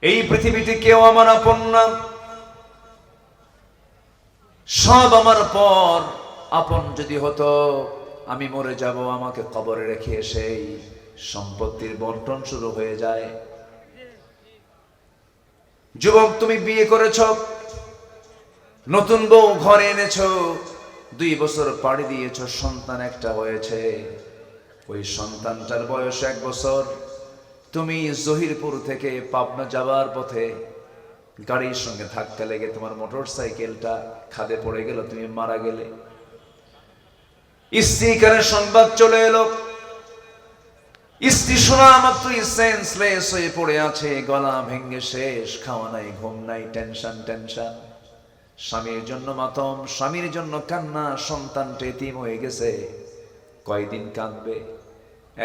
এই পৃথিবীতে কেউ আমার আপন না, সব আমার পর। আপন যদি হতো আমি মরে যাব, আমাকে কবরে রেখে সেই সম্পত্তির বন্টন শুরু হয়ে যায়। যুবক, তুমি বিয়ে করেছ, নতুন বউ ঘরে এনেছো, 2 বছর পাড়ি দিয়েছ, সন্তান একটা হয়েছে। ওই সন্তানটার বয়স 1 বছর। তুমি জহিরপুর থেকে পাবনা যাবার পথে গাড়ির সঙ্গে ধাক্কা লেগে তোমার মোটর সাইকেলটা খাদে পড়ে গেল, তুমি মারা গেলে। স্ত্রী কানে সংবাদ চলে এলো, স্ত্রী শোনা মাত্রই সেন্সলেস হয়ে পড়ে আছে, গলা ভেঙে শেষ, খাওয়া নাই, ঘুম নাই, টেনশন টেনশন। স্বামীর জন্য মাতম, স্বামীর জন্য কান্না, সন্তানটা এতিম হয়ে গেছে। কয়দিন কাঁদবে?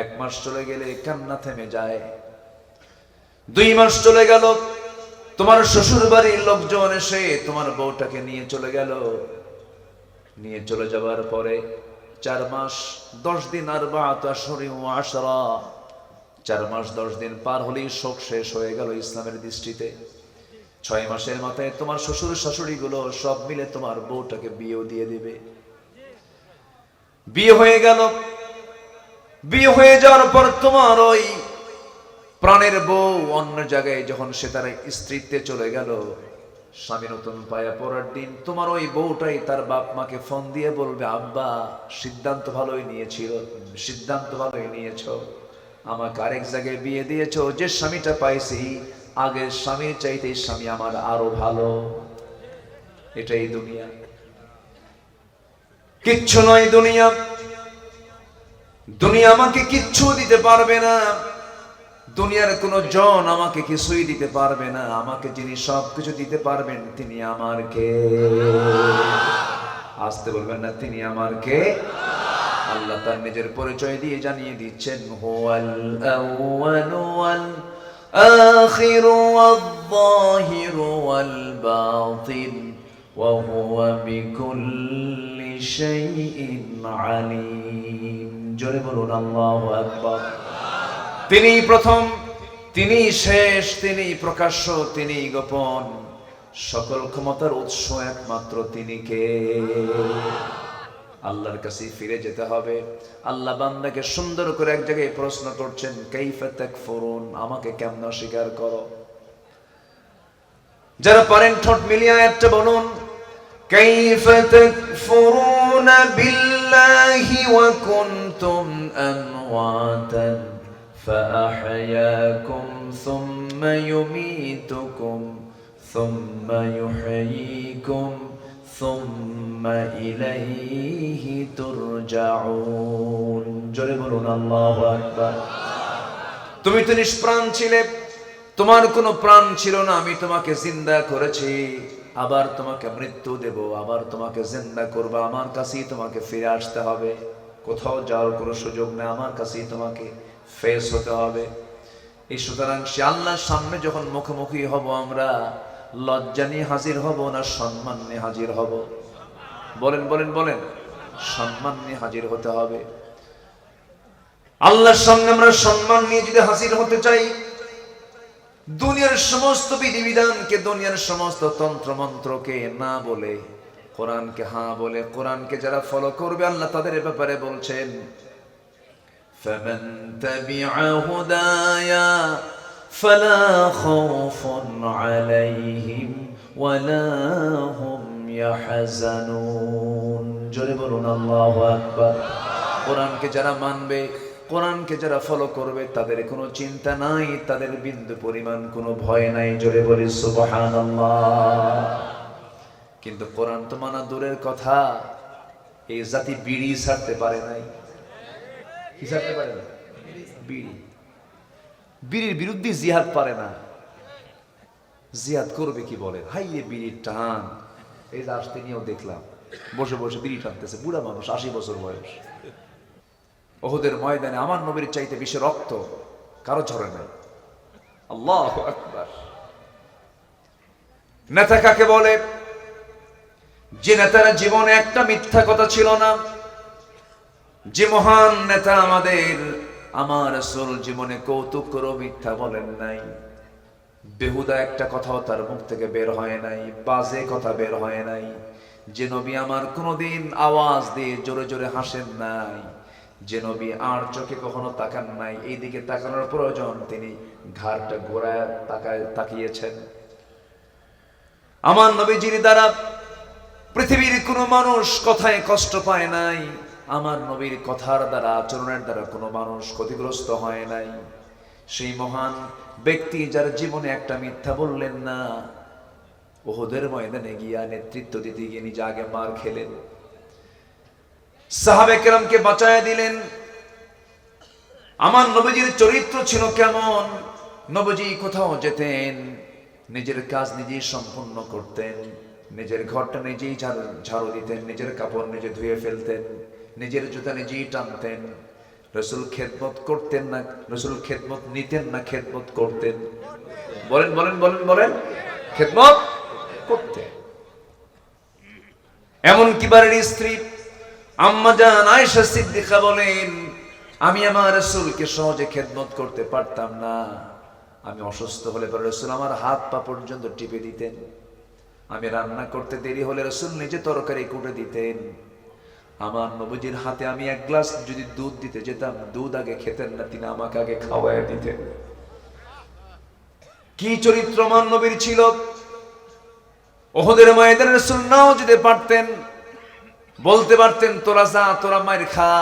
1 মাস চলে গেলে কান্না থেমে যায়। 2 মাস চলে গেল, তোমার শ্বশুর বাড়ির লোকজন এসে তোমার বউটাকে নিয়ে চলে গেল। নিয়ে চলে যাবার পরে 4 মাস 10 দিন, 4 মাস 10 দিন পার হলেই শোক শেষ হয়ে গেল ইসলামের দৃষ্টিতে। 6 মাসের মাথায় তোমার শ্বশুর শাশুড়ি গুলো সব মিলে তোমার বউটাকে বিয়েও দিয়ে দিবে। বিয়ে হয়ে গেল। বিয়ে হয়ে যাওয়ার পর তোমার ওই প্রাণের বউ অন্য জায়গায় যখন সে তার স্ত্রীত্বে চলে গেল, স্বামী নতুন পায়া পড়ার দিন তোমার ওই বউটাই তার বাপ মাকে ফোন দিয়ে বলবে, আব্বা সিদ্ধান্ত ভালোই নিয়েছ, আমাকে আরেক জায়গায় বিয়ে দিয়েছ। যে স্বামীটা পাইছি আগের স্বামীর চাইতে স্বামী আমার আরো ভালো। এটাই দুনিয়া, কিচ্ছু নয় দুনিয়া। দুনিয়া আমাকে কিচ্ছু দিতে পারবে না, দুনিয়ার কোন জন আমাকে কিছুই দিতে পারবে না। আমাকে যিনি সবকিছু দিতে পারবেন তিনি আমার কে? আসতে বলবেন না, তিনি আমার কে? আল্লাহ তার নিজের পরিচয় দিয়ে জানিয়ে দিচ্ছেন, হুয়াল আউয়ালু ওয়াল আখিরু ওয়াল যাহিরু ওয়াল বাতিন ওয়া হুয়া বিকুল্লি শাইইন আলীম। জোরে বলুন আল্লাহু আকবার। তিনি প্রথম, তিনি শেষ, তিনি প্রকাশ্য, তিনি গোপন। সকল ক্ষমতার উৎস একমাত্র তিনি কে? আল্লাহর কাছে ফিরে যেতে হবে। আল্লাহ বান্দাকে সুন্দর করে এক জায়গায় প্রশ্ন করছেন, কাইফা তাকফুরুন, আমাকে কেমন অস্বীকার করো? যারা পারেন ঠোঁট মিলিয়ে একটা বলুন, কাইফা তাকফুরুনা বিল্লাহি ওয়া কুনতুম আমওয়াতান فأحياكم ثم يميتكم ثم يحييكم ثم إليه ترجعون। জোরে বলুন আল্লাহু আকবার। তুমি তো নিষ্প্রাণ ছিলে, তোমার কোনো প্রাণ ছিল না, আমি তোমাকে জিন্দা করেছি, আবার তোমাকে মৃত্যু দেব, আবার তোমাকে জিন্দা করব, আমার কাছেই তোমাকে ফিরে আসতে হবে। কোথাও যাওয়ার কোনো সুযোগ নেই, আমার কাছেই তোমাকে ফেস হতে হবে। এই সুতরাং সে আল্লাহর সামনে যখন মুখোমুখি হব, আমরা লজ্জা নিয়ে হাজির হব না সম্মান নিয়ে হাজির হব? বলেন বলেন বলেন। সম্মান নিয়ে হাজির হতে হবে। আল্লাহর সামনে আমরা সম্মান নিয়ে যদি হাজির হতে চাই, দুনিয়ার সমস্ত বিধিবিধানকে, দুনিয়ার সমস্ত তন্ত্র মন্ত্রকে না বলে কোরআনকে হ্যাঁ বলে, কোরআনকে যারা ফলো করবে আল্লাহ তাদের ব্যাপারে বলছেন, فمن تبع هدايا فلا خوف عليهم ولا هم يحزنون। জোরে বলুন আল্লাহু আকবার। কোরআনকে যারা মানবে, কোরআনকে যারা ফলো করবে, তাদের কোনো চিন্তা নাই, তাদের বিন্দু পরিমাণ কোনো ভয় নাই। জোরে বলি সুবহানাল্লাহ। কিন্তু কোরআন তো মানা দূরের কথা, এই জাতি বিড়ি ছাড়তে পারে নাই। কি ছাড়তে পারে না? বিড়ি। বিড়ির বিরুদ্ধে জিহাদ পারে না। জিহাদ করবে কি বলে? হাই এ বিড়ির টান। এই যে আসতে নিয়েও দেখলাম বসে বসে বিড়ি টানতেছে, বুড়া মানুষ, 80 বছর বয়স। ওহুদের ময়দানে আমার নবীর চাইতে বেশি রক্ত কারো ঝরে নাই। আল্লাহু আকবার। নেতা কাকে বলে? যে নেতার জীবনে একটা মিথ্যা কথা ছিল না। যে মহান নেতা আমাদের, আমার রাসূল জীবনে কৌতুক করে মিথ্যা বলেন নাই। বেহুদা একটা কথাও তার মুখ থেকে বের হয় নাই, বাজে কথা বের হয় নাই। যে নবী আমার কোনোদিন আওয়াজ দিয়ে জোরে জোরে হাসেন নাই, যে নবী আর চোখে কখনো তাকান নাই, এই দিকে তাকানোর প্রয়োজন তিনি ঘাড়টা ঘোরায় তাকিয়েছেন। আমার নবীজির দ্বারা পৃথিবীর কোনো মানুষ কথায় কষ্ট পায় নাই, আমার নবীর কথার দ্বারা আচরণের দ্বারা কোনো মানুষ ক্ষতিগ্রস্ত হয় নাই। সেই মহান ব্যক্তি যার জীবনে একটা মিথ্যা বললেন না, উহুদের ময়দানে গিয়া নেতৃত্ব দিতে গিয়ে নিজে আগে মার খেলেন, সাহাবে কেরামকে বাঁচায় দিলেন। আমার নবীজির চরিত্র ছিল কেমন? নবীজি কোথাও যেতেন, নিজের কাজ নিজেই সম্পূর্ণ করতেন, নিজের ঘরটা নিজেই ঝাড়ু দিতেন, নিজের কাপড় নিজে ধুয়ে ফেলতেন, নিজের জুতা নিজেই টানতেন। রসুল খেদমত করতেন না, রসুল খেদমত নিতেন না খেদমত করতেন? বলেন বলেন বলেন বলেন। খেদমত করতেন। এমন কি বাড়ির স্ত্রী আম্মা জান আয়েশা সিদ্দিকা বলেন, আমি আমার রাসূলকে সহজে খেদমত করতে পারতাম না। আমি অসুস্থ হলে পরে রাসূল আমার হাত পা পর্যন্ত টিপে দিতেন। আমি রান্না করতে দেরি হলে রাসূল নিজে তরকারি কুটে দিতেন। আমার নবীজির হাতে আমি এক গ্লাস যদি দুধ দিতে যেতাম, দুধ আগে খেতেন না, তিনি আমাকে আগে খাওয়ায় দিতেন। কি চরিত্র আমার নবীর ছিল! উহুদের ময়দানে রাসূল নাও যেতে পারতেন, বলতে পারতেন তোরা যা, তোরা মার খা,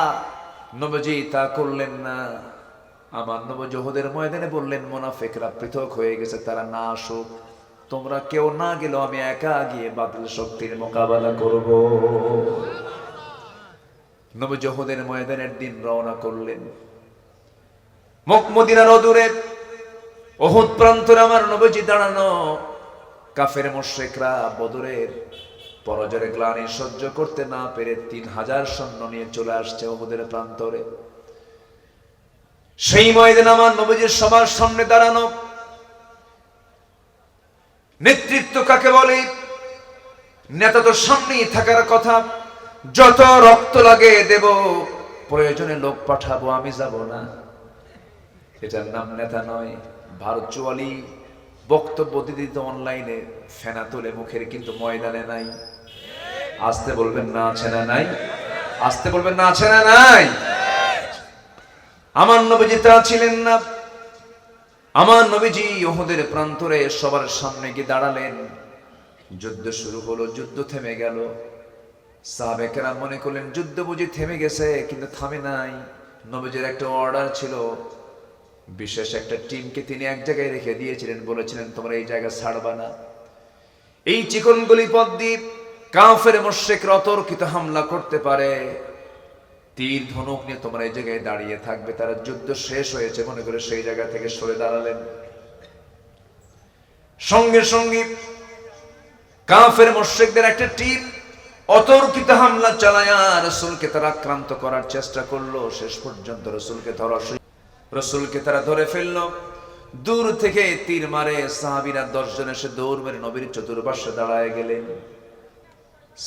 নবীজি তা করলেন না। আমার নবী উহুদের ময়দানে বললেন, মুনাফিকরা পৃথক হয়ে গেছে, তারা না আসুক, তোমরা কেউ না গেলেও আমি একা গিয়ে বাতিল শক্তির মোকাবেলা করব। নবী উহুদের ময়দানের দিন রওনা করলেন। মদিনার অদূরে উহুদ প্রান্তরে আমার নবীজি দাঁড়ানো। কাফের মুশরিকরা বদরের পরাজয়ের গ্লানি সহ্য করতে না পেরে 3000 সৈন্য নিয়ে চলে আসছে উহুদের প্রান্তরে। সেই ময়দানে আমার নবীজির সবার সামনে দাঁড়ানো। নেতৃত্ব কাকে বলে? নেতা তো সামনেই থাকার কথা। যত রক্ত লাগে দেব, প্রয়োজনে লোক পাঠাবো, আমি যাব না। এটার নাম নেতা নয়। ভার্চুয়ালি বক্তব্য দিতে অনলাইনে ফেনা তোলে মুখের, কিন্তু ময়দানে নাই। আসতে বলবেন না আছে না নাই? আসতে বলবেন না আছে না নাই? আমার নবীজি তা ছিলেন না। আমার নবীজি উহুদের প্রান্তরে সবার সামনে গিয়ে দাঁড়ালেন। যুদ্ধ শুরু হলো, যুদ্ধ থেমে গেল। সাহাবে কেরাম মনে করলেন যুদ্ধ বুঝি থেমে গেছে, কিন্তু থামে নাই। নবীজির একটা অর্ডার ছিল, বিশেষ একটা টিমকে তিনি এক জায়গায় রেখে দিয়েছিলেন, বলেছিলেন তোমরা এই জায়গা ছাড়বা না। এই চিকনগুলি পথ দিয়ে কাফের মুশরিকরা অতর্কিত হামলা করতে পারে, তীর ধনুক নিয়ে তোমরা এই জায়গায় দাঁড়িয়ে থাকবে। তারা যুদ্ধ শেষ হয়েছে মনে করে সেই জায়গা থেকে সরে দাঁড়ালেন। সঙ্গে সঙ্গে কাফের মুশরিকদের একটা টিম অতর্কিত হামলা চালায়া রাসূলকে তারা আক্রান্ত করার চেষ্টা করলো। শেষ পর্যন্ত রাসূলকে তারা ধরে ফেললো। দূর থেকে তীর মারে সাহাবীরা 10 জন এসে দৌড় মেরে নবীর চতুর্পার্শ্বে দাঁড়ায় গেলেন।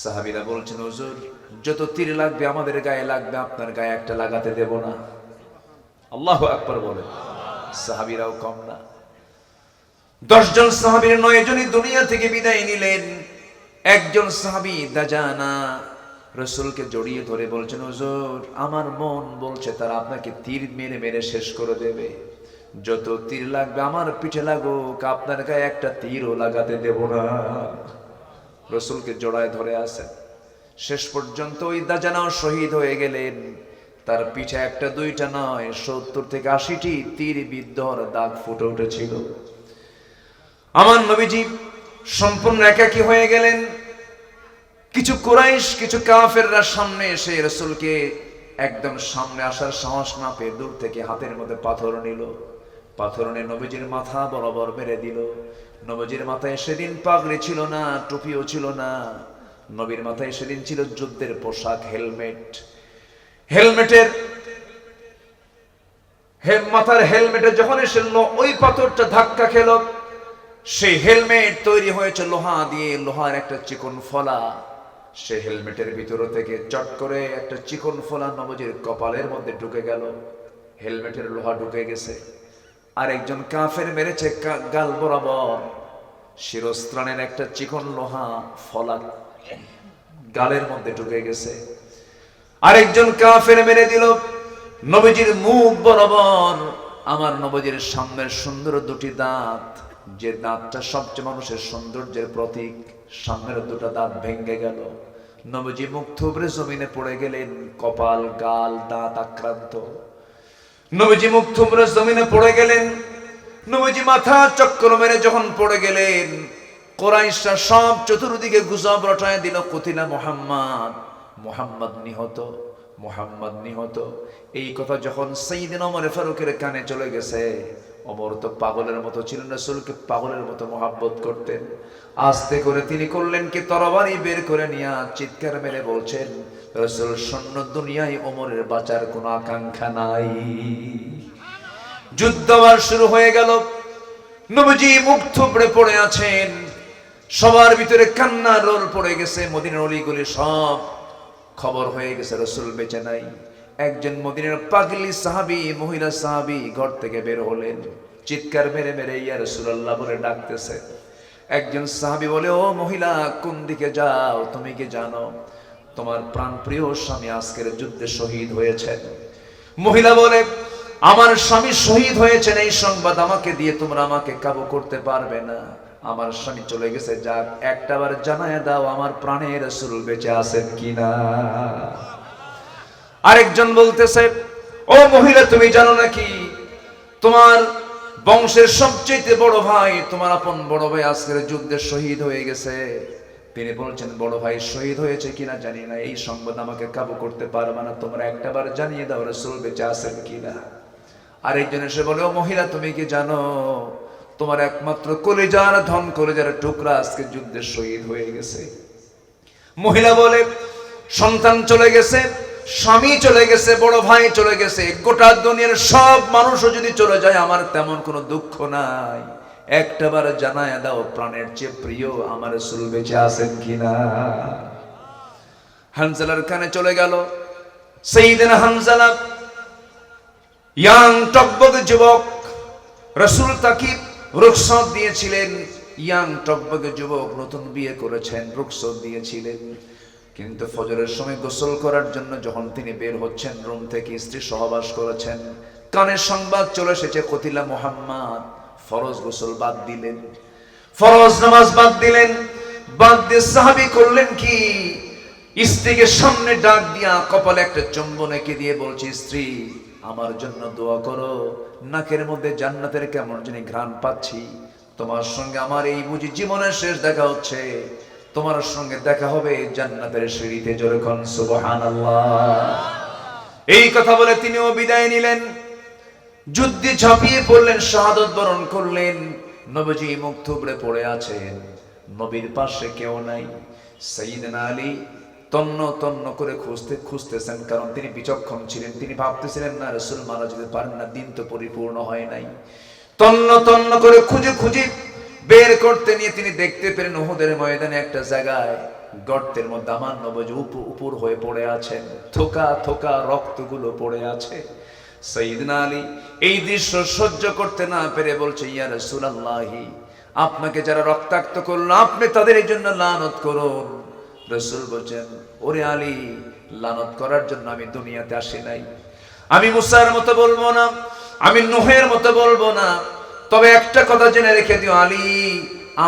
সাহাবীরা বলছেন, হুজুর যত তীর লাগবে আমাদের গায়ে লাগবে, আপনার গায়ে একটা লাগাতে দেব না। আল্লাহু আকবার বলেন। সাহাবীরাও কম না। 10 জন সাহাবীর 9 জনই দুনিয়া থেকে বিদায় নিলেন। একজন সাহাবী দাজানা রাসূলকে জড়িয়ে ধরে বলছেন, হুজুর আমার মন বলছে তারা আপনাকে তীর মেরে মেরে শেষ করে দেবে। যত তীর লাগবে আমার পিঠে লাগুক, আপনার গায়ে একটা তীরও লাগাতে দেব না। রাসূলকে জড়ায় ধরে আছেন। শেষ পর্যন্ত ওই দাজানাও শহীদ হয়ে গেলেন। তার পিঠে একটা দুইটা নয়, 70 থেকে 80টি তীর বিদ্ধর দাগ ফুটে উঠেছিল। আমার নবীজি সম্পূর্ণ একাকী হয়ে গেলেন। কিছু কুরাইশ, কিছু কাফেররা সামনে এসে রাসূলকে একদম সামনে আসার সাহস না পেয়ে দূর থেকে হাতের মধ্যে পাথর নিল। পাথর নিয়ে নবীজির মাথা বরাবর মেরে দিল। নবীজির মাথায় সেদিন পাগড়ি ছিল না, টুপিও ছিল না। নবীর মাথায় সেদিন ছিল যুদ্ধের পোশাক, হেলমেট। মাথার হেলমেটে যখন এসে ওই পাথরটা ধাক্কা খেল, সেই হেলমেট তৈরি হয়েছে লোহা দিয়ে, লোহার একটা চিকন ফলা। সেই হেলমেটের ভিতর থেকে চট করে একটা চিকন ফলা নবীজির কপালের মধ্যে ঢুকে গেল। হেলমেটের লোহা ঢুকে গেছে। আরেকজন কাফের মেরেছে গাল বরাবর, শিরস্ত্রাণের একটা চিকন লোহা ফলাক গালের মধ্যে ঢুকে গেছে। আরেকজন কাফের মেরে দিল নবীজির মুখ বরাবর। আমার নবীজির সামনের সুন্দর দুটি দাঁত, যে দাঁতটা সবচেয়ে মানুষের সৌন্দর্যের প্রতীক, সামনের দুটো দাঁত ভেঙে গেল। নবীজি মুখ থুবড়ে জমিনে পড়ে গেলেন, কপাল গাল দাঁত আক্রান্ত। নবীজি মুখ থুবড়ে জমিনে পড়ে গেলেন। নবীজি মাথা চক্কর মেরে যখন পড়ে গেলেন, কুরাইশরা সব চতুর্দিকে গুজব রটায় দিল, কুতিলা মুহাম্মদ, মুহাম্মদ নিহত, মুহাম্মদ নিহত। এই কথা যখন সাইয়েদনা ওমর ফারুকের কানে চলে গেছে, ওমর তো পাগলের মতো ছিলেন, রাসূলকে পাগলের মতো মহব্বত করতেন। আস্তে করে তিনি করলেন কি, তরবারি বের করে নিয়ে চিৎকার মেরে বলছেন, রাসূল শূন্য দুনিয়ায় ওমরের বাঁচার কোনো আকাঙ্ক্ষা নাই। যুদ্ধ আবার শুরু হয়ে গেল। নবীজি মুখ থুবড়ে পড়ে আছেন, সবার ভিতরে কান্নার রোল পড়ে গেছে। মদিনার অলিগলি সব খবর হয়ে গেছে রাসূল বেঁচে নাই। একজন মদিনার পাগলি সাহাবী, মহিলা সাহাবী ঘর থেকে বের হলেন, চিৎকার মেরে মেরে ইয়া রাসূলুল্লাহ বলে ডাকতেছে। একজন সাহাবী বলে, ও মহিলা, কোন দিকে যাও? তুমি কি জানো তোমার প্রাণপ্রিয় স্বামী আজকের যুদ্ধে শহীদ হয়েছেন? মহিলা বলে, আমার স্বামী শহীদ হয়েছেন এই সংবাদ আমাকে দিয়ে তোমরা আমাকে কাবু করতে পারবে না। আমার স্বামী চলে গেছে, যাক একটাবার জানায় দাও আমার প্রাণের রাসূল বেঁচে আছেন কিনা। আরেকজন বলতেছে, ও মহিলা, তুমি জানো নাকি তোমার বংশের সবচেয়ে বড় ভাই, তোমার আপন বড় ভাই আজকের যুদ্ধে শহীদ হয়ে গেছে? তিনি বলছেন, বড় ভাই শহীদ হয়েছে কিনা জানি না, এই সংবাদ আমাকে কাবু করতে পারবে না, তোমরা একটাবার জানিয়ে দাও রাসূল বেঁচে আছেন কিনা। আরেকজন এসে বলে, ও মহিলা, তুমি কি জানো তোমার একমাত্র কলিজার ধন, কলিজার টুকরা আজকে যুদ্ধে শহীদ হয়ে গেছে? মহিলা বলে, সন্তান চলে গেছে, স্বামী চলে গেছে, বড় ভাই চলে গেছে, গোটা দুনিয়ার সব মানুষও যদি চলে যায় আমার তেমন কোনো দুঃখ নাই, একটাবার জানায় দাও প্রাণের চেয়ে প্রিয় আমার রাসূল বেঁচে আছেন কিনা। হানজালার কানে চলে গেল। সাইয়েদনা হানজালা ইয়াং টকবক যুবক, রাসূল তাকে রুখসত দিয়েছিলেন। ইয়াং টকবক যুবক, নতুন বিয়ে করেছেন, রুখসত দিয়েছিলেন। কিন্তু ফজরের সময় গোসল করার জন্য যখন তিনি বের হচ্ছেন রুম থেকে, স্ত্রী সহবাস করেছেন, কানের সংবাদ চলে এসেছে কুতিলা মুহাম্মদ। ফরজ গোসল বাদ দিলেন, ফরজ নামাজ বাদ দিলেন। বাদ দিয়ে সাহাবী করলেন কি, স্ত্রীকে সামনে ডাক দিয়া কপালে একটা চুম্বন এঁকে দিয়ে বলছে, স্ত্রী আমার জন্য দোয়া করো, নাকের মধ্যে জান্নাতের কেমন জানি ঘ্রাণ পাচ্ছি, তোমার সঙ্গে আমার এই বুঝি জীবনের শেষ দেখা হচ্ছে, তোমার সঙ্গে দেখা হবে জান্নাতের সিঁড়িতে। জোরে কোন সুবহানাল্লাহ। এই কথা বলে তিনিও বিদায় নিলেন, যুদ্ধে ঝাঁপিয়ে পড়লেন, শাহাদত বরণ করলেন। নবীজি মুখ থুবড়ে পড়ে আছেন, নবীর পাশে কেউ নাই। সাইয়েদনা আলী তন্ন তন্ন করে খুঁজতেছেন, কারণ তিনি বিচক্ষণ ছিলেন। তিনি ভাবতেছিলেন না রাসূল মারা যেতে পারেন না, দিন তো পরিপূর্ণ হয় নাই। তন্ন তন্ন করে খুঁজে খুঁজে বের করতে নিয়ে তিনি দেখতে পেলেন উহুদের ময়দানে একটা জায়গায় গর্তের মধ্যে আমার নবীজি উপর হয়ে পড়ে আছেন, থোকা থোকা রক্তগুলো পড়ে আছে। সাইয়েদনা আলী এই দৃশ্য সহ্য করতে না পেরে বলছে, ইয়া রাসূলুল্লাহ, আপনাকে যারা রক্তাক্ত করলো আপনি তাদের এই জন্য লানত করুন। রাসূল বলেন, ওরে আলী, লানত করার জন্য আমি দুনিয়াতে আসি নাই। আমি মুসার মতো বলবো না, আমি নূহের মতো বলবো না, তবে একটা কথা জেনে রেখে দিও আলী,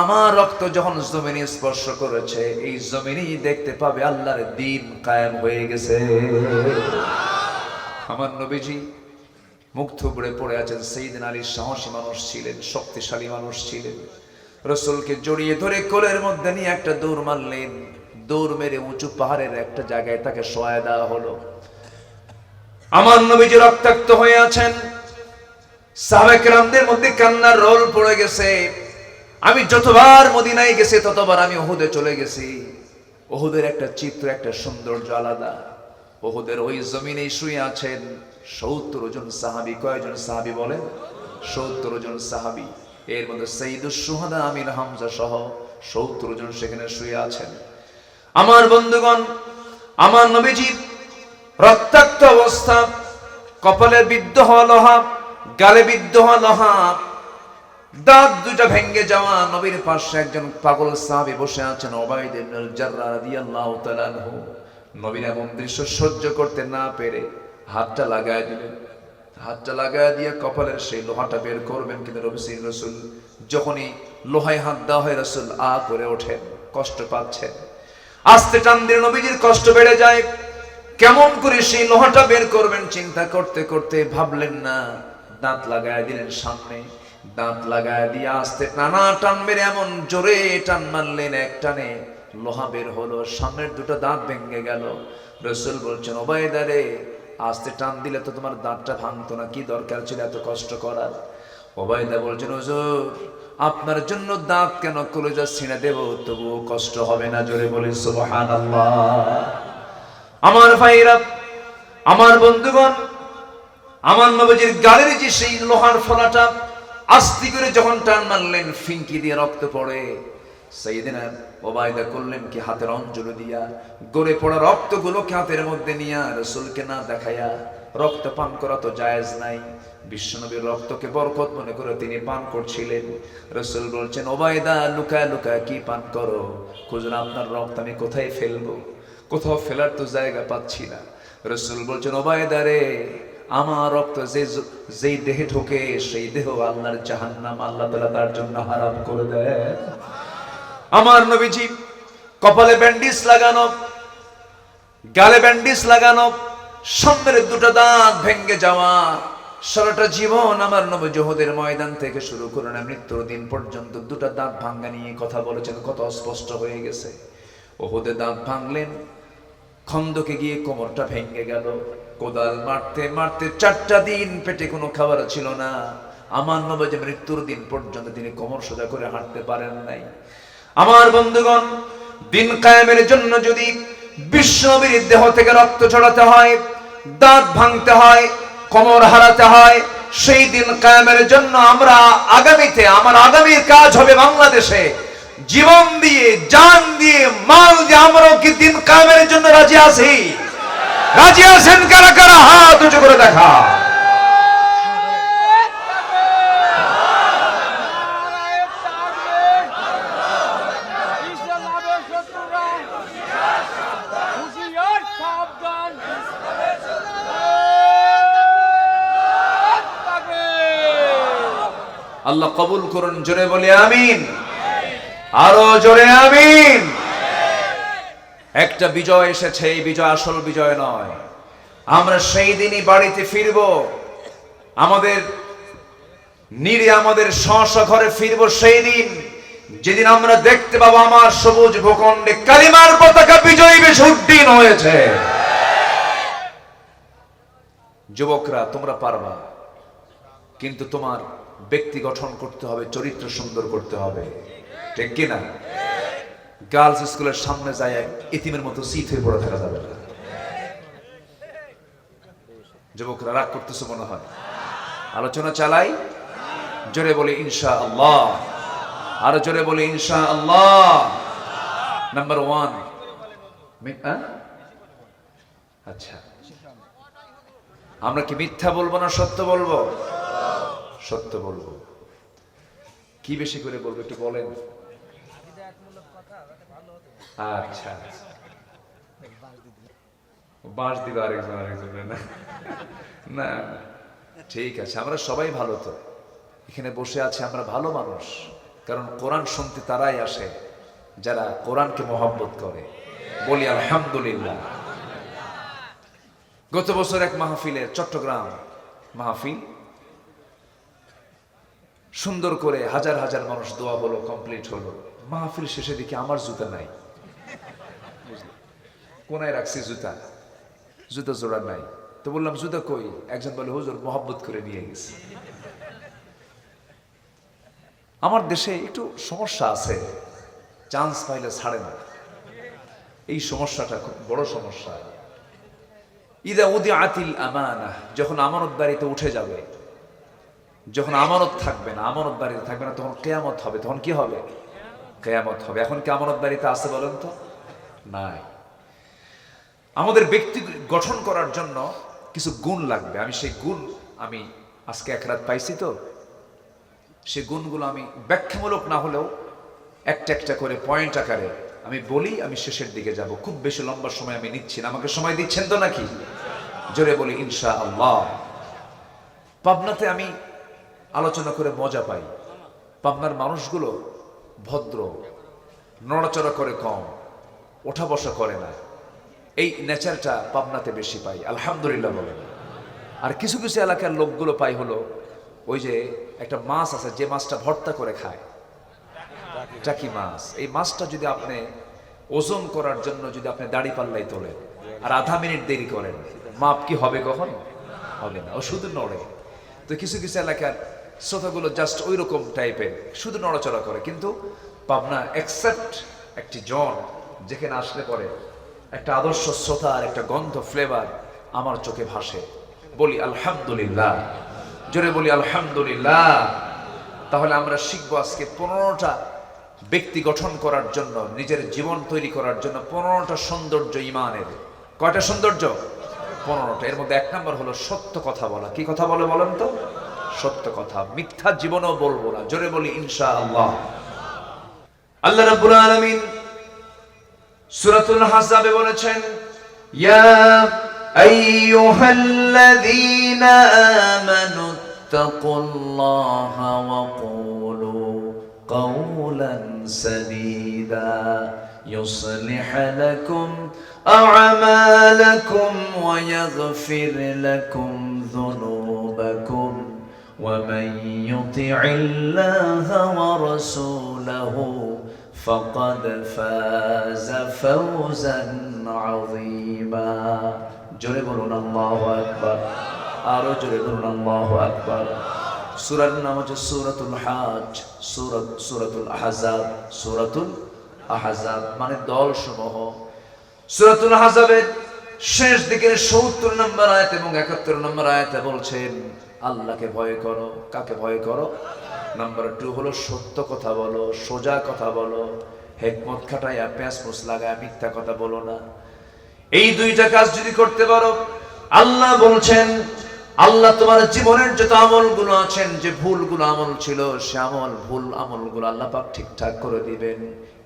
আমার রক্ত যখন জমিনে স্পর্শ করেছে, এই জমিনেই দেখতে পাবে আল্লাহর দ্বীন কায়েম হয়ে গেছে। আমার নবীজি মুখ থুবড়ে পড়ে আছেন। সাইয়েদনা আলী সাহসী মানুষ ছিলেন, শক্তিশালী মানুষ ছিলেন। রাসূলকে জড়িয়ে ধরে কোলের মধ্যে নিয়ে একটা দৌড় মারলেন। দৌড় মেরে উঁচু পাহাড়ের একটা জায়গায় তাকে শোয়ায় দেওয়া হলো। আমার নবীজি রক্তাক্ত হয়ে আছেন। সাহাবায়ে কেরামদের মধ্যে কান্নার রোল পড়ে গেছে। আমি যতবার মদিনায় গেছি ততবার আমি উহুদে চলে গেছি। উহুদের একটা চিত্র, একটা সৌন্দর্য আলাদা। উহুদের ওই জমিনেই শুয়ে আছেন ৭০ জন সাহাবী। কয়জন সাহাবী বলেন? ৭০ জন সাহাবী। এর মধ্যে সাইয়্যিদুশ শুহাদা আমির হামজা সহ ৭০ জন সেখানে শুয়ে আছেন। আমার বন্ধুগণ, আমার নবীজি রক্তাক্ত অবস্থা, কপালে বিদ্ধ হওয়া লোহা, গালে বিদ্ধ হওয়া লোহা, দাঁত দুটা ভেঙে যাওয়া। নবীর পাশে একজন পাগল সাহাবী বসে আছেন, উবাইদ ইবনুল জাররাহ রাদিয়াল্লাহু তাআলা আনহু। নবীর এমন দৃশ্য সহ্য করতে না পেরে হাতটা লাগায় দিলেন। হাতটা লাগায় দিয়ে কপালের সেই লোহাটা বের করবেন, কিন্তু রাসূল যখনই লোহায় হাত দেওয়া হয় রাসূল আ করে ওঠেন, কষ্ট পাচ্ছেন। আস্তে টান দিয়ে নবীজির কষ্ট বেড়ে যায়। কেমন করে সেই লোহাটা বের করবেন চিন্তা করতে করতে ভাবলেন না, দাঁত লাগায় দিলেন সামনে। দাঁত লাগায় দিয়ে আস্তে টানা টান মেরে এমন জোরে টান মারলেন, এক টানে লোহা বের হলো, সামনের দুটো দাঁত ভেঙে গেল। রাসূল বলছেন, উবাইদা রে, আস্তে টান দিলে তো তোমার দাঁতটা ভাঙতো না, কি দরকার ছিল এত কষ্ট করার? উবাইদা বলছেন, হুজুর আপনার জন্য দাঁত কেন কলিজা ছিঁড়ে দেব, তবুও কষ্ট হবে না। জোরে বলি সুবহানাল্লাহ। আমার ভাইরা, আমার বন্ধুগণ, আমার নবীজির গালের যে সেই লোহার ফলাটা আস্তে করে যখন টান মারলেন, ফিনকি দিয়ে রক্ত পড়ে। সাইয়েদনা উবাইদা করলেন কি, হাতের অঞ্জলি দিয়া গড়ে পড়া রক্তগুলোকে হাতের মধ্যে নিয়ে রাসূলকে না দেখায়া, রক্ত পান করা তো জায়েজ নাই, বিশ্বনবীর রক্তকে বরকত মনে করে তিনি পান করছিলেন। রাসূল বলছেন, উবাইদা লুকায় লুকায় কি পান করো? খুঁজুন আপনার রক্ত আমি কোথায় ফেলবো, কোথাও ফেলার তো জায়গা পাচ্ছি না। রাসূল বলছেন, উবাইদা রে, আমার রক্ত যেই দেহে ঢোকে সেই দেহ আল্লাহর জাহান্নাম আল্লাহ তাআলা তার জন্য হারাম করে দেয়। আমার নবীজি কপালে ব্যান্ডেজ লাগানো, গালে ব্যান্ডেজ লাগানো, সামনের দুটো দাঁত ভেঙে যাওয়া। সারাটা জীবন আমার নবী উহুদের ময়দান থেকে শুরু করে মৃত্যুর দিন পর্যন্ত দুটো দাঁত ভাঙা নিয়ে কথা বলেছেন, কত স্পষ্ট হয়ে গেছে। উহুদে দাঁত ভাঙলেন, খন্দকে গিয়ে কোমরটা ভেঙে গেল। কোদাল মারতে মারতে 4টা দিন পেটে কোনো খাবার ছিল না। আমার নবী যে মৃত্যুর দিন পর্যন্ত তিনি কোমর সোজা করে হাঁটতে পারেন নাই। আমার বন্ধুগণ, দিন কায়েমের জন্য যদি বিশ্বনবীর দেহ থেকে রক্ত ঝরাতে হয়, দাঁত ভাঙতে হয়, কোমর হারাতে হয়, সেই দিন কায়েমের জন্য আমরা আগামীতে, আমার আগামীর কাজ হবে বাংলাদেশে জীবন দিয়ে, জান দিয়ে, মাল দিয়ে আমরাও কি দিন কায়েমের জন্য রাজি আছি? রাজি আছেন কারা কারা? হাত উঁচু করে দেখা। আল্লাহ কবুল করুন, জোরে বলি আমিন, আরো জোরে আমিন। একটা বিজয় এসেছে, এই বিজয় আসল বিজয় নয়। আমরা সেই দিনই বাড়িতে ফিরব, আমাদের নিরে আমাদের স্ব ঘরে ফিরব সেই দিন যেদিন আমরা দেখতে পাবো আমার সবুজ ভূখণ্ডে কালিমার পতাকা বিজয়ী বেশে উড্ডীন হয়েছে। যুবকরা তোমরা পারবা, কিন্তু তোমার ব্যক্তি গঠন করতে হবে, চরিত্র সুন্দর করতে হবে, ঠিক কিনা? গার্লস স্কুলের সামনে যায় এতিমের মতো সিট হয়ে পড়ে থাকা যাবে না। যুবকরা রাগ করতেছে মনে হয়, আলোচনা চালাই। জোরে বলি ইনশাআল্লাহ, আরো জোরে বলি ইনশাআল্লাহ। নাম্বার 1, আচ্ছা, আমরা কি মিথ্যা বলবো না সত্য বলবো? সত্য বলবো। কি বেশি করে বলবো একটু বলেন। আচ্ছা, বাঁশ দিল আরেকজন আরেকজনের না, না ঠিক আছে, আমরা সবাই ভালো। তো এখানে বসে আছে আমরা ভালো মানুষ, কারণ কোরআন শুনতে তারাই আসে যারা কোরআনকে মহব্বত করে। বলি আলহামদুলিল্লাহ। গত বছর এক মাহফিলে, চট্টগ্রাম মাহফিল, সুন্দর করে হাজার হাজার মানুষ দোয়া বলো, কমপ্লিট হলো। মাহফিল শেষে দেখি আমার জুতা নাই, কোনায় রাখছি জুতা, জুতা জোড়া নাই। তো বললাম জুতা কই? একজন বলে হুজুর মহব্বত করে নিয়ে গেছে। আমার দেশে একটু সমস্যা আছে, চান্স পাইলে ছাড়ে না। এই সমস্যাটা খুব বড় সমস্যা। ইদা উদিআতিল আমানা, যখন আমানতদারিতে উঠে যাবে, যখন আমানত থাকবে না, আমানতদারিতে থাকবে না, তখন কিয়ামত হবে। তখন কি হবে? কিয়ামত হবে। এখন কি আমানতদারিতে আছে বলেন তো? নাই। আমাদের ব্যক্তি গঠন করার জন্য কিছু গুণ লাগবে। আমি সেই গুণ আজকে এক রাত পাইছি তো, সে গুণগুলো আমি ব্যাখ্যামূলক না হলেও একটা একটা করে পয়েন্ট আকারে আমি বলি। আমি শেষের দিকে যাব, খুব বেশি লম্বা সময় আমি নিচ্ছি না। আমাকে সময় দিচ্ছেন তো নাকি? জোরে বলি ইনশাআল্লাহ। পাবনাতে আমি আলোচনা করে মজা পাই। পাবনার মানুষগুলো ভদ্র, নড়াচড়া করে কম, ওঠা বসা করে না। এই নেচারটা পাবনাতে বেশি পাই, আলহামদুলিল্লাহ বলেন। আর কিছু কিছু এলাকার লোকগুলো পাই হলো ওই যে একটা মাছ আছে, যে মাছটা ভর্তা করে খায়, টাকি মাছ। এই মাছটা যদি আপনি ওজন করার জন্য যদি আপনি দাড়ি পাল্লাই তোলেন আর আধা মিনিট দেরি করেন, মাপ কি হবে? কখন হবে না, ও শুধু নড়ে। তো কিছু কিছু এলাকার শ্রোতাগুলো জাস্ট ওই রকম টাইপের, শুধু নড়াচড়া করে। কিন্তু পাবনা একসেপ্ট একটি জন, যেখানে আসলে পরে একটা আদর্শ শ্রোতা আর একটা গন্ধ ফ্লেভার আমার চোখে ভাসে। বলি আলহামদুলিল্লাহ, জোরে বলি আলহামদুলিল্লাহ। তাহলে আমরা শিখবো আজকে 15টা ব্যক্তি গঠন করার জন্য, নিজের জীবন তৈরি করার জন্য 15টা সৌন্দর্য ইমানের। কয়টা সৌন্দর্য? 15টা। এর মধ্যে 1 নম্বর হলো সত্য কথা বলা। কি কথা বলে বলেন তো? সত্য কথা। মিথ্যা জীবনেও বলবো না। জোরে বলি ইনশাআল্লাহ। আল্লাহ রাব্বুল আলামিন সূরাতুল আহজাবে বলেছেন, ইয়া আইয়ুহাল্লাযীনা আমানু তাকুল্লাহা ওয়া কুলু قولا سديدا يصلح لكم أعمالكم ويغفر لكم ذنوبكم ومن يطع الله ورسوله فقد فاز فوزا عظيما জোরে বলুন আল্লাহু আকবার। আরো জোরে বলুন আল্লাহু আকবার। সূরার নাম হচ্ছে সূরাতুল হজ, সূরাতুল আহজাব। সূরাতুল আহজাব মানে দল সমূহ। সূরাতুল আহজাবের শেষ দিকের ৭০ নম্বর আয়াত এবং ৭১ নম্বর আয়াতে বলছেন, আল্লাহকে ভয় করো। কাকে ভয় করো? নাম্বার 2 হলো সত্য কথা বলো, সোজা কথা বলো, হিকমত খাটাইয়া পেঁচমুচ লাগায় মিথ্যা কথা বলো না। এই 2টা কাজ যদি করতে পারো, আল্লাহ বলছেন, আল্লাহ তোমার জীবনের যত আমলগুলো আছেন, যে ভুলগুলো আমল ছিল, সে ভুল আমলগুলো আল্লাহ পাক ঠিকঠাক করে দিবেন।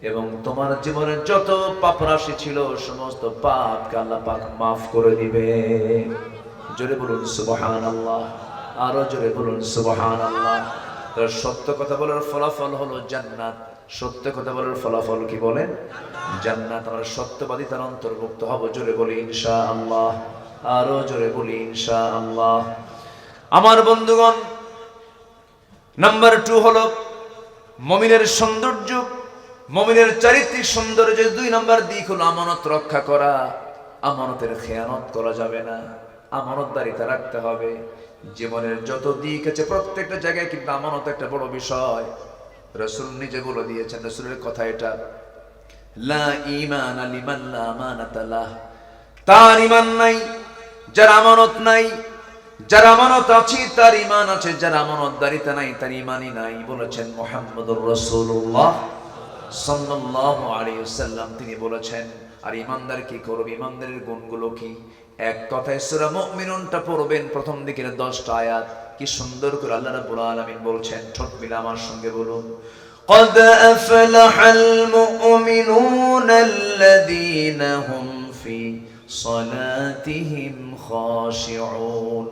এবং তোমার জীবনের যত পাপ রাশি ছিল, সমস্ত পাপকে আল্লাহ পাক মাফ করে দিবে। জোরে বলুন সুবহানাল্লাহ। আরো জোরে বলুন সুবহানাল্লাহ। তো সত্য কথা বলার ফলাফল হলো জান্নাত। সত্য কথা বলার ফলাফল কি বলেন? জান্নাত। আমরা সত্যবাদী তার অন্তর্ভুক্ত হব। জোরে বলি ইনশাআল্লাহ। আরো জোরে বলি ইনশাআল্লাহ। আমার বন্ধুগণ, নাম্বার 2 হলো মুমিনের সৌন্দর্য, মুমিনের চারিত্রিক সৌন্দর্য। 2 নম্বর দিক হলো আমানত রক্ষা করা। আমানতের খেয়ানত করা যাবে না, আমানতদারিতা রাখতে হবে। জীবনের যত দিক আছে প্রত্যেকটা জায়গায় কিন্তু আমানত একটা বড় বিষয়। রাসূল নিজে বলে দিয়েছেন, রাসূলের কথা এটা, লা ঈমানা লিমান লা আমানাতা লাহ। তার ঈমান নাই যার আমানত নাই, যার আমানত আছে তার ঈমান আছে, যার আমানতদারিতা নাই তার ঈমানই নাই, বলেছেন মুহাম্মদুর রাসূলুল্লাহ সাল্লাল্লাহু আলাইহি ওয়াসাল্লাম। তিনি বলেছেন, আর ঈমানদার কি করবে? ঈমানদারের গুণগুলো কি? এক কথায় সূরা মুমিনুনটা পড়বেন, প্রথম দিকের 10টা আয়াত কি সুন্দর করে আল্লাহ রাব্বুল আলামিন বলছেন। ঠোঁট মিলে আমার সঙ্গে বলুন, قد أفلح المؤمنون الذين هم في صلاتهم خاشعون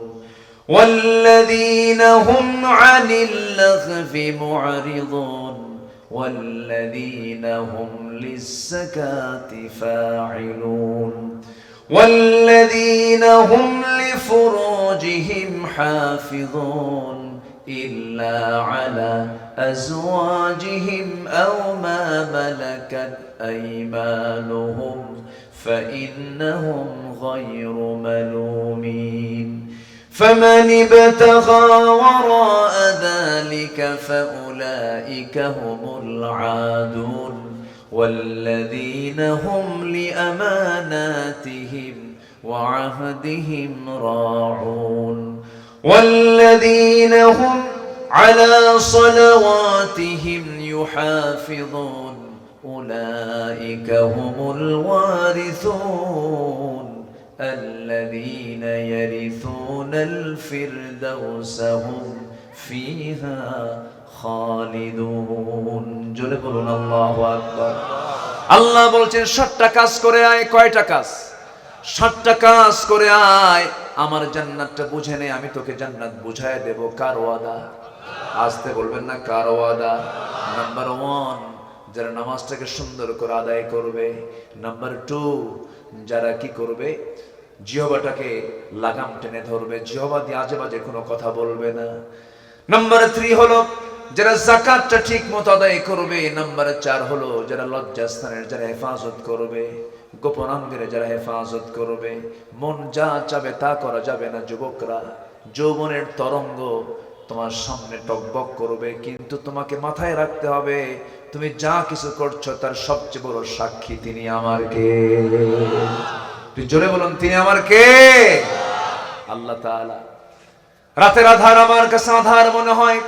والذين هم عن اللغو معرضون والذين هم للزكاة فاعلون والذين هم لفروجهم حافظون إلا على أزواجهم أو ما ملكت أيمانهم فإنهم غير ملومين فمن ابتغى وراء ذلك فأولئك هم العادون والذين هم لأماناتهم وعهدهم راعون والذين هم على صلواتهم يحافظون أولئك هم الوارثون আল্লাযীনা ইয়ারিসুনাল ফিরদাউসা হুম ফিহা খালিদুন। জোরে বলুন আল্লাহু আকবার। আল্লাহ বলছেন 7টা কাজ করে আয়। কয়টা কাজ? 7টা কাজ করে আয়, আমার জান্নাতটা বুঝে নে, আমি তোকে জান্নাত বুঝায় দেব। কার ওয়াদা? আসতে বলবেন না, কার ওয়াদা? নাম্বার 1, যারা নামাজটাকে সুন্দর করে আদায় করবে। নাম্বার 2, যারা কি করবে? জিহ্বাটাকে লাগাম টেনে ধরবে, জিহ্বা দিয়ে আজে বাজে কোনো কথা বলবে না। নাম্বার 3 হলো যারা যাকাতটা ঠিক মতো আদায় করবে। নাম্বার 4 হলো যারা লজ্জাস্থানের যারা হেফাজত করবে, গোপনাঙ্গের যারা হেফাজত করবে। মন যা চাবে তা করা যাবে না। যুবকরা, যৌবনের তরঙ্গ তোমার সামনে টকবক করবে, কিন্তু তোমাকে মাথায় রাখতে হবে তুমি যা কিছু করছো তার সবচেয়ে বড় সাক্ষী তিনি আমার কে? জোরে বলুন, তিনি আমার কে? আল্লাহ তাআলা। রাতের আধার আমার কাছে আধার মনে হয়,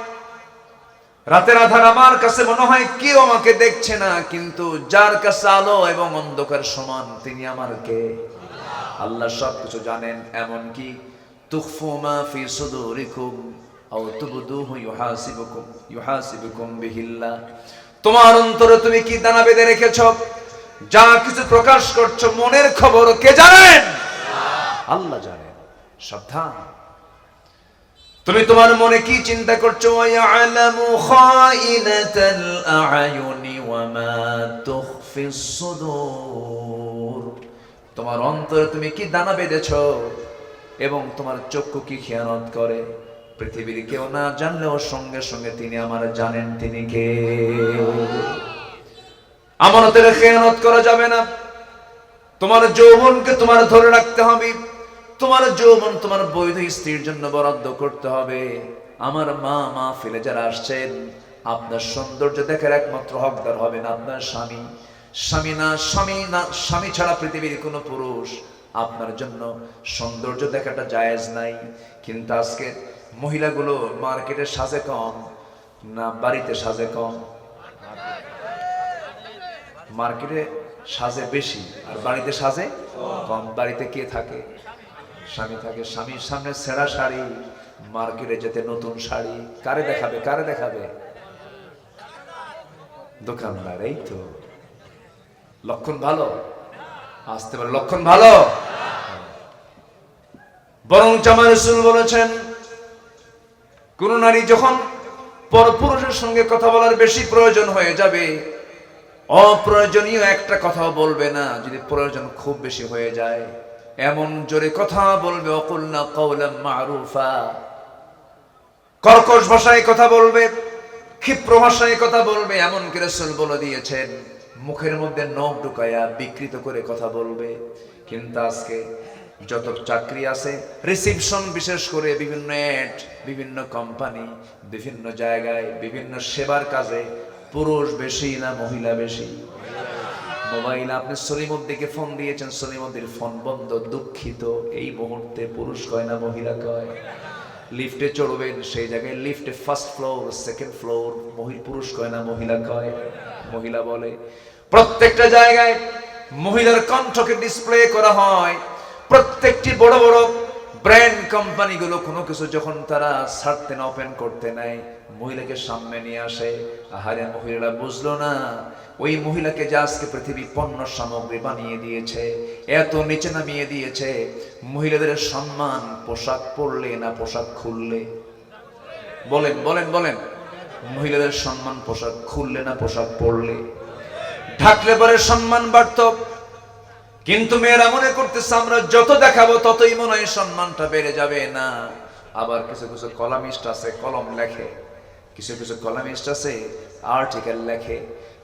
রাতের আধার আমার কাছে মনে হয় কেউ আমাকে দেখছে না, কিন্তু যার কাছে আলো এবং অন্ধকার সমান তিনি আমার কে? আল্লাহ সবকিছু জানেন। এমনকি তুখফু মা ফি সুদুরিকুম আও তুবদুহু ইউহাসিবুকুম বিহিল্লাহ। তোমার অন্তরে তুমি কি দানা বেঁধে রেখেছো, যা কিছু প্রকাশ করছো, মনের খবর কে জানেন? আল্লাহ জানেন। সাবধান, তুমি তোমার মনে কি চিন্তা করছো? ওয়ায়ালামু খাইনাতাল আ'য়ুনি ওয়া মা তুখফিস সুদূর। তোমার অন্তরে তুমি কি দানা বেঁধেছো এবং তোমার চক্ষু কি খেয়ানত করে, পৃথিবীর কেউ না জানলেও সঙ্গে সঙ্গে তিনি আমার জানেন। তিনি কে? আমানতের খেয়ানত করা যাবে না। তোমার যৌবনকে তোমার ধরে রাখতে হবে। তোমার যৌবন তোমার বৈধ স্ত্রীর জন্য বরাদ্দ করতে হবে। আমার মা মাহফিলে যারা আসছেন, আপনার সৌন্দর্য দেখার একমাত্র হকদার হবেন আপনার স্বামী। স্বামী ছাড়া পৃথিবীর কোনো পুরুষ আপনার জন্য সৌন্দর্য দেখাটা জায়েজ নাই। কিন্তু আজকে মহিলাগুলো মার্কেটে সাজে কম না বাড়িতে সাজে কম? মার্কেটে সাজে বেশি আর বাড়িতে সাজে কম। বাড়িতে কে থাকে? স্বামী থাকে। স্বামীর সামনে ছেঁড়া শাড়ি, মার্কেটে যেতে নতুন শাড়ি। কারে দেখাবে? কারে দেখাবে? দোকানদার। এই তো লক্ষণ ভালো। আসতে পারে লক্ষণ ভালো। বরং জামা রাসূল বলেছেন, কোন নারী যখন পরপুরুষের সঙ্গে কথা বলার বেশি প্রয়োজন হয়ে যাবে, অপ্রয়োজনীয় একটা কথাও বলবে না। যদি প্রয়োজন খুব বেশি হয়ে যায়, এমন জোরে কথা বলবে, অকুলনা কাওলাম মারুফা, কর্কশ ভাষায় কথা বলবে, ক্ষিপ্র ভাষায় কথা বলবে। এমন কি রাসূল বলে দিয়েছেন, মুখের মধ্যে নখ ঢুকায়া বিকৃত করে কথা বলবে। কিন্তু আজকে যত চাকরি আছে, রিসিপশন, বিশেষ করে বিভিন্ন অ্যাড, বিভিন্ন কোম্পানি, বিভিন্ন জায়গায়, বিভিন্ন সেবার কাজে পুরুষ বেশি না মহিলা বেশি? মোবাইল, আপনি সলিমুদ্দিকে ফোন দিয়েছেন, সলিমুদ্দির ফোন বন্ধ, দুঃখিত। এই মুহূর্তে পুরুষ কয় না মহিলা কয়? লিফটে চড়বেন, সেই জায়গায় লিফটে ফার্স্ট ফ্লোর, সেকেন্ড ফ্লোর, পুরুষ কয় না মহিলা কয়? মহিলা বলে। প্রত্যেকটা জায়গায় মহিলার কণ্ঠকে ডিসপ্লে করা হয়। প্রত্যেকটি বড় বড় ব্র্যান্ড কোম্পানিগুলো কোনো কিছু যখন তারা ছাড়তে না, ওপেন করতে নেয়, মহিলাকে সামনে নিয়ে আসে। আহারে, মহিলারা বুঝলো না ওই মহিলাকে যে আজকে পৃথিবী পণ্য সামগ্রী বানিয়ে দিয়েছে, এত নিচে নামিয়ে দিয়েছে। মহিলাদের সম্মান পোশাক পরলে না পোশাক খুললে? বলেন বলেন বলেন। মহিলাদের সম্মান পোশাক খুললে না পোশাক পরলে? ঢাকলে পরে সম্মান বাড়ত। কিন্তু মেয়েরা মনে করতেছে আমরা যত দেখাবো ততই মনে হয় সম্মানটা বেড়ে যাবে। না, আবার কিছু কিছু কলামিস্ট আছে কলম লেখে, কিছু কিছু কলামিস্ট আছে আর্টিকেল লেখে,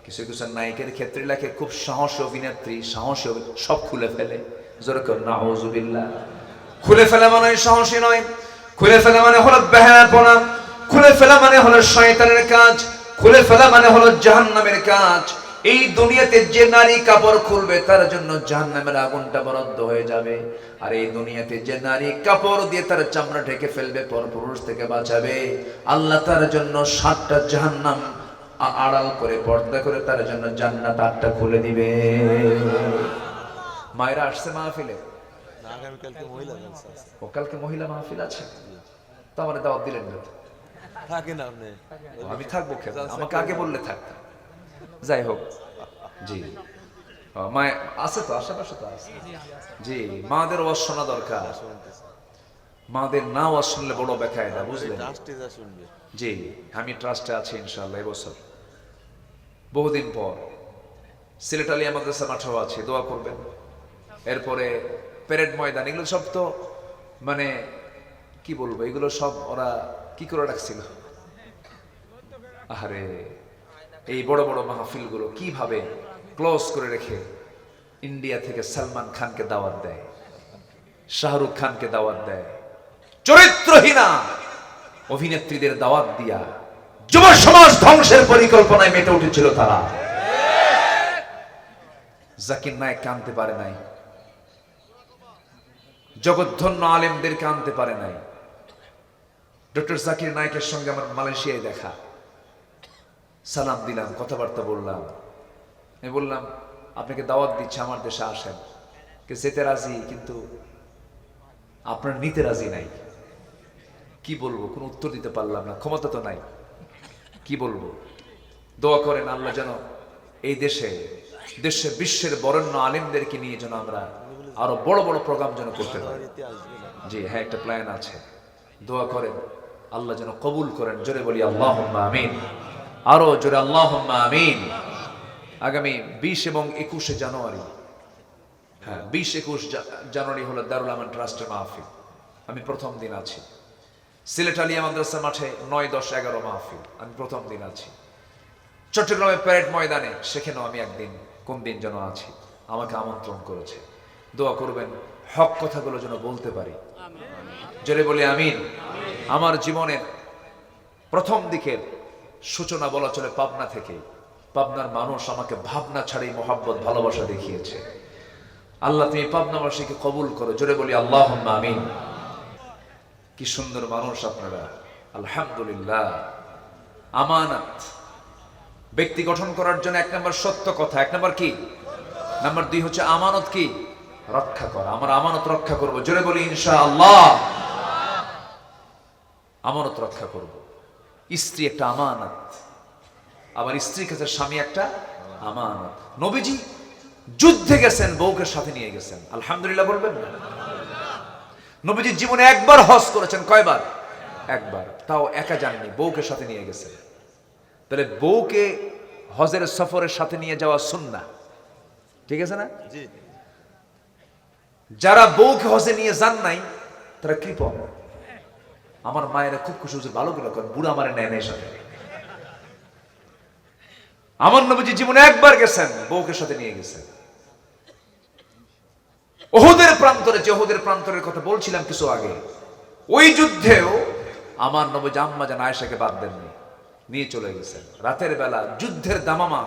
কিছু কিছু নায়িকের ক্ষেত্রে লেখে খুব সাহসী অভিনেত্রী, সাহসী সব খুলে ফেলে। জোরে কর নাউজুবিল্লাহ। খুলে ফেলা মানে সাহসী নয়, খুলে ফেলা মানে হলো বেহায়াপনা, খুলে ফেলা মানে হলো শয়তানের কাজ, খুলে ফেলা মানে হলো জাহান্নামের কাজ। এই দুনিয়াতে যে নারী কাপড় খুলবে তার জন্য জাহান্নামের আগুনটা বরাদ্দ হয়ে যাবে। আর এই দুনিয়াতে যে নারী কাপড় দিয়ে তার চামড়া ঢেকে ফেলবে, পরপুরুষ থেকে বাঁচাবে, আল্লাহ তার জন্য 7টা জাহান্নাম আড়াল করে, পর্দা করে তার জন্য জান্নাত 8টা খুলে দিবে। মায়েরা আসছে মাহফিলে? আগামীকালকে মহিলা জলসা আছে। ও কালকে মহিলা মাহফিল আছে, তো আমার দাওয়াত দিলেন না তো? থাকেন আপনি? আমি থাকবো কেন, আমাকে আগে বললে থাকতাম। যাই হোক, জি মা আছে তো, আশেপাশে তো আছে। জি, মাদের ওয়াজ শোনা দরকার, মাদের না ওয়াজ শুনলে বড় বেকায়দা, বুঝলেন? ট্রাস্টে যা শুনবে। জি, আমি ট্রাস্টে আছি ইনশাআল্লাহ। এবছর বহুদিন পর সিলেট আলিয়া মাদ্রাসা মাঠেও আছে, দোয়া করবেন। এরপরে প্যারেড ময়দান, এগুলো সব তো মানে কি বলবো, এগুলো সব ওরা কি করে রাখছিল। আরে এই বড় বড় মাহফিলগুলো কিভাবে ক্লোজ করে রেখে ইন্ডিয়া থেকে সালমান খানকে দাওয়াত দেয়, শাহরুখ খানকে দাওয়াত দেয়, চরিত্রহীনা অভিনেত্রীদের দাওয়াত দিয়া যুব সমাজ ধ্বংসের পরিকল্পনায় মেতে উঠেছিল তারা। জাকির নায়েক আনতে পারে নাই, জগৎধন্য আলেমদেরকে আনতে পারে নাই। ডক্টর জাকির নায়েকের সঙ্গে আমার মালয়েশিয়ায় দেখা, সালাম দিলাম, কথাবার্তা বললাম। আমি বললাম আপনাকে দাওয়াত দিচ্ছে, আমার দেশে আসেন। যেতে রাজি, কিন্তু আপনার নিতে রাজি নাই। কি বলবো, কোনো উত্তর দিতে পারলাম না, ক্ষমতা তো নাই, কি বলবো। দোয়া করেন আল্লাহ যেন এই দেশে বিশ্বের বরেণ্য আলেমদেরকে নিয়ে যেন আমরা আরো বড় বড় প্রোগ্রাম যেন করতে পারি। জি হ্যাঁ, একটা প্ল্যান আছে, দোয়া করেন আল্লাহ যেন কবুল করেন। জোরে বলি আল্লাহুম্মা আমিন, আরো জোরে আল্লাহুম্মা আমিন। আগামী 20 এবং 21 জানুয়ারি, হ্যাঁ 20-21 জানুয়ারি হলো দারুল আমান ট্রাস্টের মাহফিল। আমি প্রথম দিন আছি সিলেট আলিয়া মাদ্রাসা মাঠে, 9, 10, 11 মাহফিল, আমি প্রথম দিন আছি। চট্টগ্রামে প্যারেড ময়দানে, সেখানেও আমি একদিন, কোন দিন যেন আছি, আমাকে আমন্ত্রণ করেছে। দোয়া করবেন হক কথাগুলো যেন বলতে পারি। জোরে বলি আমিন। আমার জীবনের প্রথম দিকের সূচনা বলা চলে পাবনা থেকে। পাবনার মানুষ আমাকে ভাবনা ছাড়াই মোহাব্বত ভালোবাসা দেখিয়েছে। আল্লাহ তুমি পাবনাবাসীকে কবুল করো, জোরে বলি আল্লাহুম্মা আমিন। কি সুন্দর মানুষ আপনারা, আলহামদুলিল্লাহ। আমানত, ব্যক্তি গঠন করার জন্য 1 নম্বর সত্য কথা, 1 নম্বর কি, নাম্বার 2 হচ্ছে আমানত কি, রক্ষা করা। আমরা আমানত রক্ষা করব, জোরে বলি ইনশাআল্লাহ। আমানত রক্ষা করব। স্ত্রী একটা আমানত, আবার স্ত্রীর কাছে স্বামী একটা আমানত। নবীজি যুদ্ধে গেছেন, বউকে সাথে নিয়ে গেছেন, আলহামদুলিল্লাহ বলবেন না? নবীজি জীবনে একবার হজ করেছেন, কয়বার? একবার, তাও একা যাননি, বউকে সাথে নিয়ে গেছেন। তাহলে বউকে হজের সফরের সাথে নিয়ে যাওয়া সুন্নাহ, ঠিক আছে না? জি। যারা বউকে হজে নিয়ে যান নাই তারা কৃপণ। আমার মায়েরা খুব খুশি হচ্ছে, ভালো করে করেন, বুড়া মারে নেয় নেই সাথে। আমার নবীজি জীবনে একবার গেছেন, বউকে সাথে নিয়ে গেছেন। ওহুদের প্রান্তরে, যে ওহুদের প্রান্তরের কথা বলছিলাম কিছু আগে, ওই যুদ্ধেও আমার নবীজি আম্মা জান আয়েশাকে বাদ দেননি, নিয়ে চলে গেছেন। রাতের বেলা যুদ্ধের দামামা,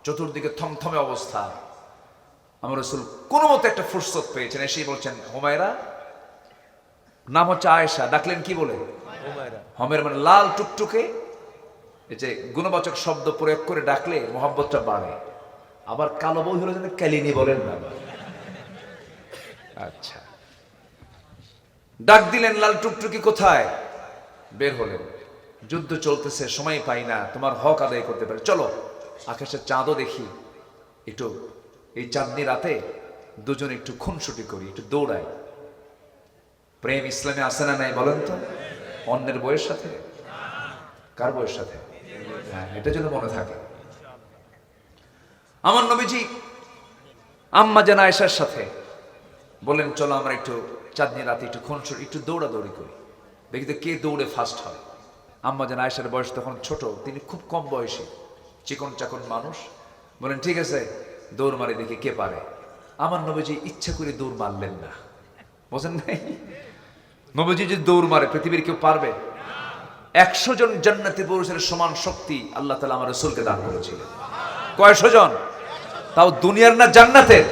চতুর্দিকে থমথমে অবস্থা, আমার রাসূল কোনো মতে একটা ফুরসত পেয়েছেন, এসেই বলছেন হুমায়রা, নাম হচ্ছে আয়েশা, ডাকলেন কি বলে? হুমায়রা মানে লাল টুকটুকে। এই যে গুণবাচক শব্দ প্রয়োগ করে ডাকলে মোহাব্বতটা বাড়ে। আবার কালো বই হলে যেন কালিনী বলেন না। আচ্ছা, ডাক দিলেন, লাল টুকটুকি কোথায়? বের হলেন, যুদ্ধ চলতেছে, সময় পাই না, তোমার হক আদায় করতে পারে, চলো আকাশের চাঁদও দেখি, একটু এই চাঁদনি রাতে দুজন একটু খুনসুটি করি, একটু দৌড়াই। প্রেম ইসলামে আছে না নাই বলেন তো? অন্যের বইয়ের সাথে, কার বইয়ের সাথে? হ্যাঁ, এটা যেন মনে থাকে। আমার নবীজি আম্মা জান আয়েশার সাথে বলেন, চলো আমরা একটু চাঁদনি রাতে একটু খুনসুটি, একটু দৌড়াদৌড়ি করি, দেখি তো কে দৌড়ে ফার্স্ট হয়। আম্মা জান আয়েশার বয়স তখন ছোট, তিনি খুব কম বয়সী, চিকন চাকন মানুষ। বলেন ঠিক আছে, দৌড় মারি, দেখি কে পারে। আমার নবীজি ইচ্ছা করে দৌড় মারলেন না, বোঝেন নাই? নবীজি যদি দৌড় মারে, পৃথিবীর কেউ পারবে? 100 জন জান্নাতি পুরুষের সমান শক্তি আল্লাহ তাআলা আমার রাসূলকে দান করেছিলেন। কয়শো জন? তাও দুনিয়ার না জান্নাতের?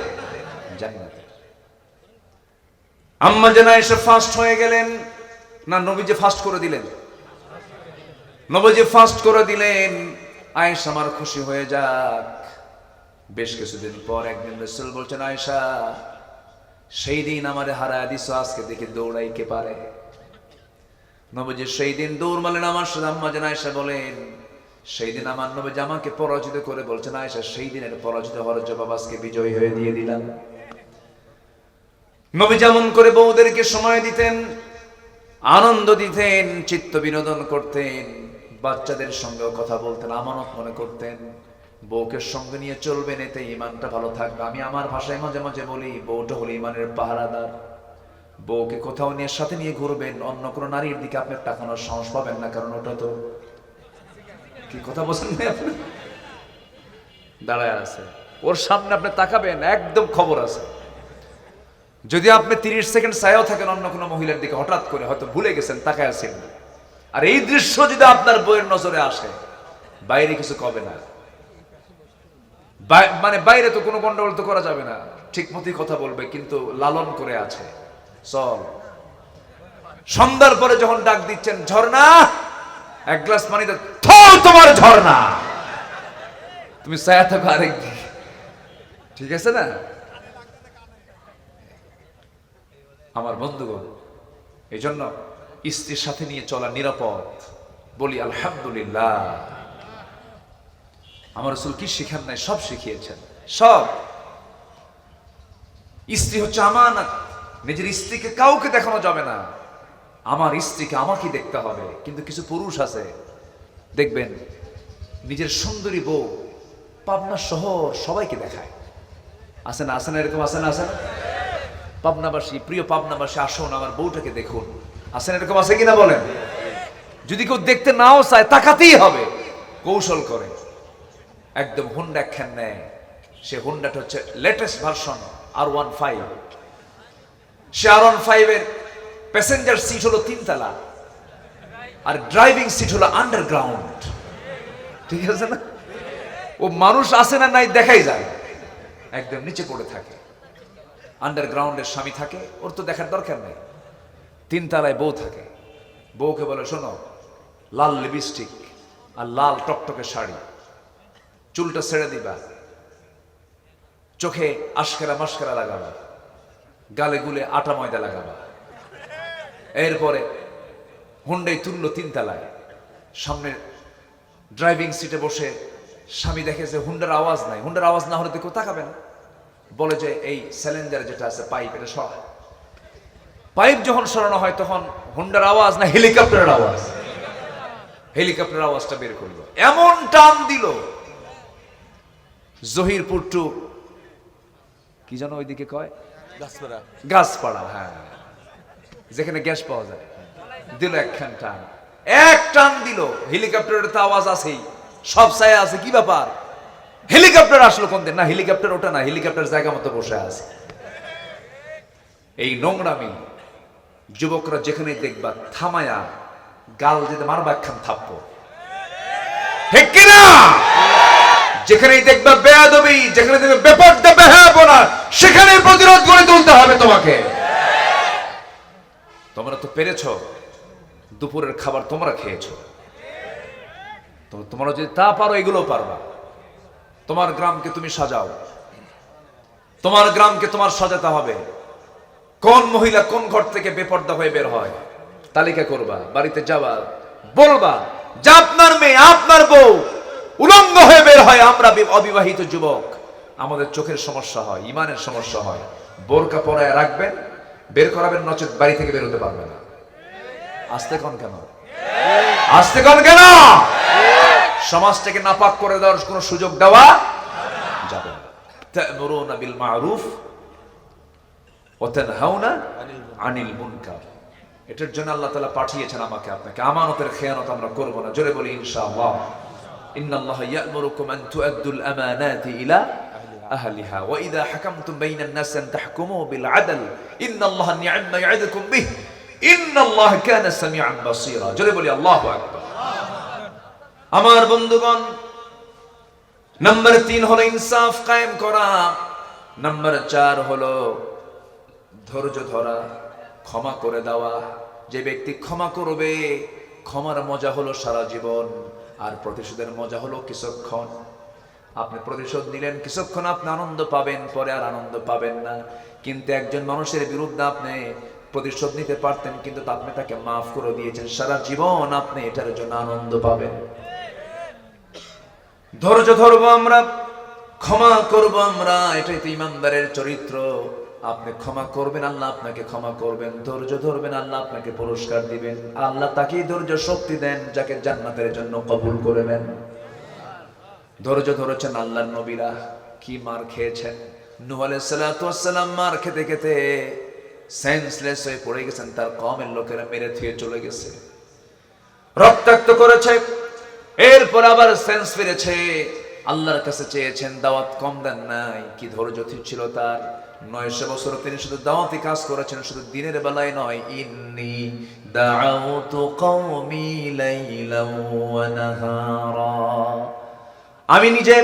জান্নাতের। আম্মা জান আয়েশা ফাস্ট হয়ে গেলেন না নবীজি ফাস্ট করে দিলেন? নবীজি ফাস্ট করে দিলেন। আয়েশা আমার খুশি হয়ে যাক। বেশ কিছুদিন পর একদিন রাসূল বলছেন, আয়েশা সেই দিন আমারে হারায় দিছো, আজকে দেখি দৌড়াই কে পারে। নবীজি সেই দিন দৌড় মারলেন। আমার সাথে আম্মা জান আয়েশা বলেন, সেই দিন আমার নবীজি আমাকে পরাজিত করে বলছেন, আয়েশা সেই দিনের পরাজিত হওয়ার জবাব আজকে বিজয়ী হয়ে দিয়ে দিলাম। নবী যেমন করে বউদেরকে সময় দিতেন, আনন্দ দিতেন, চিত্ত বিনোদন করতেন, বাচ্চাদের সঙ্গেও কথা বলতেন, আমানত মনে করতেন। বউকে সঙ্গে নিয়ে চলবেন, এতে ইমানটা ভালো থাকবে। আমি আমার ভাষায় মাঝে মাঝে বলি, বউটা হলো ইমানের পাহারাদার। বউকে কোথাও নিয়ে সাথে নিয়ে ঘুরবেন, অন্য কোনো নারীর দিকে আপনি তাকানোর সাহস পাবেন না, কারণ ওটা তো কি কথা বলছেন আপনি, দাঁড়ায় আছে, ওর সামনে আপনি তাকাবেন একদম খবর আছে। যদি আপনি 30 সেকেন্ড ছায়াও থাকেন অন্য কোনো মহিলার দিকে, হঠাৎ করে হয়তো ভুলে গেছেন, তাকায় আছেন, আর এই দৃশ্য যদি আপনার বইয়ের নজরে আসে, বাইরে কিছু কবে না, মানে বাইরে তো কোনো গন্ডগোল তো করা যাবে না, ঠিক মতোই কথা বলবে, কিন্তু লালন করে আছে। চল, সন্ধ্যার পরে যখন ডাক দিচ্ছেন, ঝর্ণা এক গ্লাস পানি দাও, তোমার ঝর্ণা, তুমি ছায়া থাকো আরেক দিকে, ঠিক আছে না? আমার বন্ধুগণ, এই জন্য স্ত্রীর সাথে নিয়ে চলা নিরাপদ। বলি আলহামদুলিল্লাহ। আমার রাসূল কি শিখান নাই? সব শিখিয়েছেন, সব। স্ত্রী হচ্ছে আমানত, নিজের স্ত্রীকে কাউকে দেখানো যাবে না, আমার স্ত্রীকে আমাকে দেখতে হবে। কিন্তু কিছু পুরুষ আছে দেখবেন, নিজের সুন্দরী বউ পাবনা শহর সবাইকে দেখায়। আছে না, আছে না, এরকম আছে না? আছে না? পাবনাবাসী, প্রিয় পাবনাবাসী, আসুন আমার বউটাকে দেখুন। আছেন এরকম, আছে কিনা বলেন? যদি কেউ দেখতে নাও চায়, তাকাতেই হবে, কৌশল করে একদম হুন্ডা একখান নেয়। সে হুন্ডাটা হচ্ছে লেটেস্ট ভার্সন R15। সে R15 এর প্যাসেঞ্জার সিট হলো 3 তলা, আর ড্রাইভিং সিট হলো আন্ডারগ্রাউন্ড, ঠিক আছে না? ও মানুষ আছে না নাই দেখাই যায়, একদম নিচে পড়ে থাকে। আন্ডারগ্রাউন্ডের স্বামী থাকে, ওর তো দেখার দরকার নেই। 3 তলায় বউ থাকে। বউকে বলে, শোনো, লাল লিপস্টিক আর লাল টকটকে শাড়ি, চুলটা ছেড়ে দিবা, চোখে আশকারা মাস্কারা লাগাবা, গালে গুলে আটা ময়দা লাগাবা। এরপরে হুন্ডাই তুললো 3 তলায়, সামনে ড্রাইভিং সিটে বসে স্বামী দেখে যে হুন্ডার আওয়াজ নাই। হুন্ডার আওয়াজ না হলে তো কেউ তাকাবে না। বলে যে এই সিলিন্ডার যেটা আছে, পাইপ, এটা সরা। পাইপ যখন সরানো হয়, তখন হুন্ডার আওয়াজ না হেলিকপ্টারের আওয়াজ, হেলিকপ্টারের আওয়াজটা বের করলো। এমন টান দিল, জহিরপুর টু কি যেন ওইদিকে কয়, গাছপাড়া, হ্যাঁ, যেখানে গ্যাস পাওয়া যায়, দিল একখান টান। এক টান দিল, হেলিকপ্টারের তো আওয়াজ আছেই, সব ছায়া আছে, কি ব্যাপার, হেলিকপ্টার আসলো কোন দিন? না, হেলিকপ্টার ওটা না, হেলিকপ্টার জায়গা মতো বসে আছে। এই নোংরামি যুবকরা যেখানে দেখবা, থামায়া গাল দিতে মারবা একখান থাপ্পড়, ঠিক কিনা? যেখানেই দেখবা বেয়াদবি, যেখানে দেখবে বেপরদা বেহায়াপনা, সেখানে প্রতিরোধ গড়ে তুলতে হবে তোমাকে। তোমরা তো পেরেছো, দুপুরের খাবার তোমরা খেয়েছো, তোমরা যদি তা পারো, এগুলো পারবা। তোমার গ্রামকে তুমি সাজাও, তোমার গ্রামকে তোমার সাজাতে হবে। কোন মহিলা কোন ঘর থেকে বেপর্দা হয়ে বের হয় তালিকা করবা, বাড়িতে যাবা, বলবা যে আপনার মেয়ে, আপনার বউ উলঙ্গ হয়ে বের হয়, আমরা অবিবাহিত যুবক, আমাদের চোখের সমস্যা হয়, ইমানের সমস্যা হয়, বোরকা পরায় রাখবেন, বের করাবেন, নচেত বাড়ি থেকে বের হতে পারবে না। আসতে কোন কেন, আসতে কোন কেন? সমাজটাকে নাপাক করে দেওয়ার কোনো সুযোগ দেওয়া যাবে না। তা'মুরুনা বিল মা'রুফ ওয়া তানহাউনা আনিল মুনকার। এটার জন্য আল্লাহ তাআলা পাঠিয়েছেন আমাকে আপনাকে। আমানতের খেয়ানত আমরা করব না, জোরে বলি ইনশাআল্লাহ। ইন্নাল্লাহা ইয়া'মুরুকুম আন তু'আদ্দুল আমানাতি ইলা আহলিহা ওয়া ইযা হাকামতুম বাইনান নাস আন তাহকুমু বিল আদল ইন্নাল্লাহা নি'মা ইয়া'ইদুকুম বিহি ইন্নাল্লাহা কানা সামিআন বাসীরা। জোরে বলি আল্লাহু আকবার। আমার বন্ধুগণ, নাম্বার 3 হলো ইনসাফ কায়েম করা, নাম্বার 4 হলো ধৈর্য ধরা, ক্ষমা করে দেওয়া। যে ব্যক্তি ক্ষমা করবে, ক্ষমার মজা হলো সারা জীবন, আর প্রতিশোধের মজা হলো কিছুক্ষণ। আপনি প্রতিশোধ নিলেন, কিছুক্ষণ আপনি আনন্দ পাবেন, পরে আর আনন্দ পাবেন না। কিন্তু একজন মানুষের বিরুদ্ধে আপনি প্রতিশোধ নিতে পারতেন, কিন্তু আপনি তাকে মাফ করে দিয়েছেন, সারা জীবন আপনি এটার জন্য আনন্দ পাবেন। ধৈর্য ধরবো আমরা, ক্ষমা করব আমরা, এটাই তো ইমানদারের চরিত্র। আপনি ক্ষমা করবেন, আল্লাহ আপনাকে ক্ষমা করবেন। ধৈর্য ধরবেন, আল্লাহ আপনাকে পুরস্কার দিবেন। আল্লাহ তাকেই ধৈর্য শক্তি দেন যাকে জান্নাতের জন্য কবুল করে নেন। ধৈর্য ধরেছেন আল্লাহর নবীরা, কি মার খেয়েছেন। নূহ আলাইহিস সালাতু ওয়াস সালাম মার খেতে খেতে সেন্সলেস হয়ে পড়ে গেছেন, তার কওমের লোকেরা মেরে থুয়ে চলে গেছে, রক্তাক্ত করেছে। এরপর আবার সেন্স ফিরেছে, আল্লাহর কাছে চেয়েছেন, দাওয়াত কম দেন নাই। কি ধৈর্য ছিল তার। 900 বছর তিনি শুধু দাওয়াতি কাজ করেছেন, শুধু দিনের বেলায় নয়। ইন্নী দাআউতু কওমি লাইলান ওয়া নাহারা, আমি নিজে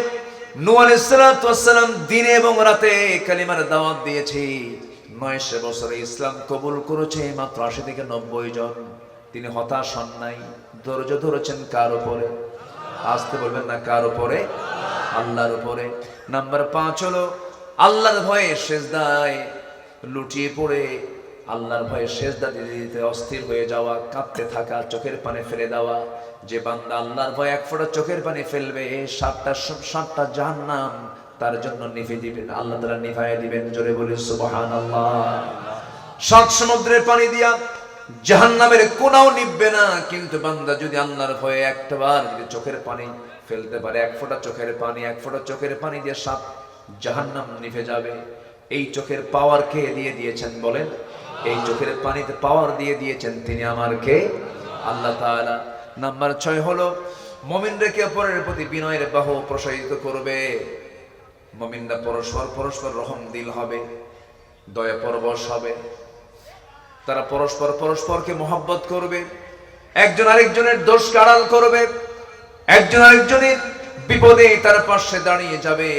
নূহ আলাইহিস সালাতু ওয়াস সালাম দিনে এবং রাতে কালিমার দাওয়াত দিয়েছি। 900 বছরে ইসলাম কবুল করেছে মাত্র 80 থেকে 90 জন। তিনি হতাশ হন নাই, ধৈর্য ধরেছেন কার উপরে? আসতে বলবেন না, কার উপরে? আল্লাহর উপরে। নাম্বার 5 হলো আল্লাহর ভয়ে সেজদায় লুটিয়ে পড়ে, আল্লাহর ভয়ে সেজদা দিতে অস্থির হয়ে যাওয়া, কাঁদতে থাকা, চোখের পানি ফেলে দেওয়া। যে বান্দা আল্লাহর ভয়ে এক ফোঁটা চোখের পানি ফেলবে, 7টা জাহান্নাম তার জন্য নিভে দিবেন, আল্লাহ তাআলা নিভাইয়া দিবেন। জোরে বলি সুবহানাল্লাহ। 7 সমুদ্রের পানি দিয়া জাহান্নামের কোনাও নিভবে না, কিন্তু বান্দা যদি আল্লাহর ভয়ে একটাবার যদি চোখের পানি ফেলতে পারে, এক ফোঁটা চোখের পানি দিয়ে 7 জাহান্নাম নিভে যাবে। এই চোখের পাওয়ার কে দিয়ে দিয়েছেন বলেন? এই চোখের পানিতে পাওয়ার দিয়ে দিয়েছেন তিনি আমার কে? আল্লাহ তাআলা। নাম্বার 6 হলো মুমিনরা একে অপরের প্রতি বিনয়ের বাহু প্রসারিত করবে। মুমিনরা পরস্পর রহম দিল হবে, দয়া পরবশ হবে। তারা পরস্পরকে মহব্বত করবে, একজন আরেকজনের দোষ আড়াল করবে, একজন আরেকজনের বিপদে তার পাশে দাঁড়িয়ে যাবে,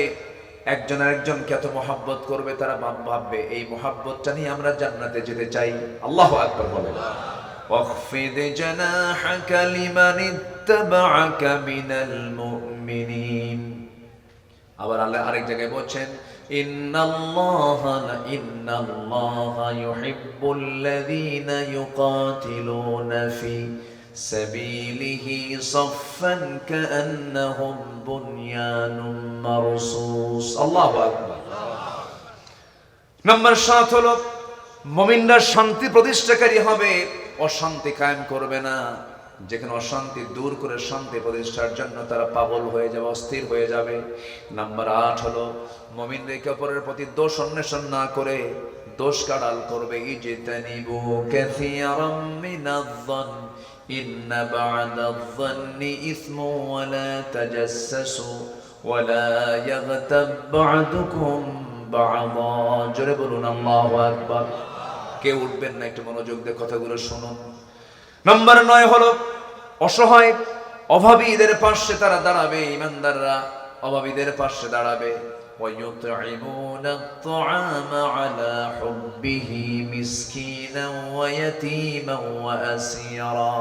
একজন আরেকজনকে এত মহব্বত করবে, তারা ভাববে এই মহব্বতটা নিয়ে আমরা জান্নাতে যেতে চাই। আল্লাহু আকবার বলেন। ওয়াখফিদ জানাহাকা লিমান ইত্তাবাআকা মিনাল মুমিনিন। আবার আল্লাহ আরেক জায়গায় বলছেন, ইন্নাল্লাহা ইউহিব্বুল্লাযীনা ইউকাতিলুনা ফি সাবিলিহি সাফফান কাআন্নাহুম বুনয়ানুম মারসুস। আল্লাহু আকবার। নাম্বার 7 হলো মুমিনরা শান্তি প্রতিষ্ঠাকারী হবে, অশান্তি কায়েম করবে না। যেখানে অশান্তি দূর করে শান্তি প্রতিষ্ঠার জন্য তারা পাগল হয়ে যাবে, অস্থির হয়ে যাবে। নাম্বার 8 হলো মুমিনরা একে অপরের প্রতি দোষ অন্বেষণ না করে দোষ কাড়াল করবে। ইজতানিবু কাসীরাম মিনায-যন ইন্না বা'দায-যন্নি ইসমু ওয়া লা তাজাসসু ওয়া লা ইয়াগতাব বা'দুকুম বা'দা। জোরে বলুন আল্লাহু আকবার। কে উঠবেন না, একটু মনোযোগ দিয়ে কথাগুলো শুনুন। নাম্বার 9 হলো অসহায় অভাবীদের পাশে তারা দাঁড়াবে। ইমানদাররা অভাবীদের পাশে দাঁড়াবে। ওয়ায়ুতঈমুনা আত-তাআমা আলা হুব্বিহি মিসকিনান ওয়া ইয়াতীমান ওয়া আসীরা।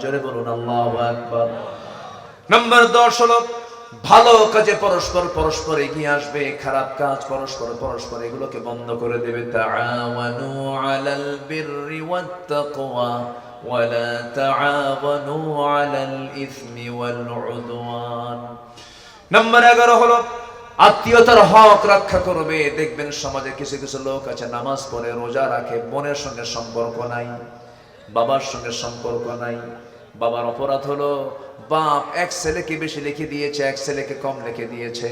জোরে বলুন আল্লাহু আকবার। নাম্বার 10 হলো ভালো কাজে পরস্পর এগিয়ে আসবে, খারাপ কাজ পরস্পর এগুলোকে বন্ধ করে দেবে। তাআওয়ানু আলাল বিররি ওয়াত তাকওয়া ওয়ালা তাআওয়ানু আলাল ইসমি ওয়াল উদওয়ান। নাম্বার 11 হলো আত্মীয়তার হক রক্ষা করবে। দেখবেন সমাজে কিছু লোক আছে নামাজ পড়ে, রোজা রাখে, বোনের সঙ্গে সম্পর্ক নাই, বাবার সঙ্গে সম্পর্ক নাই। বাবার অপরাধ হলো বাপ এক ছেলেকে বেশি লিখে দিয়েছে, এক ছেলেকে কম লিখে দিয়েছে।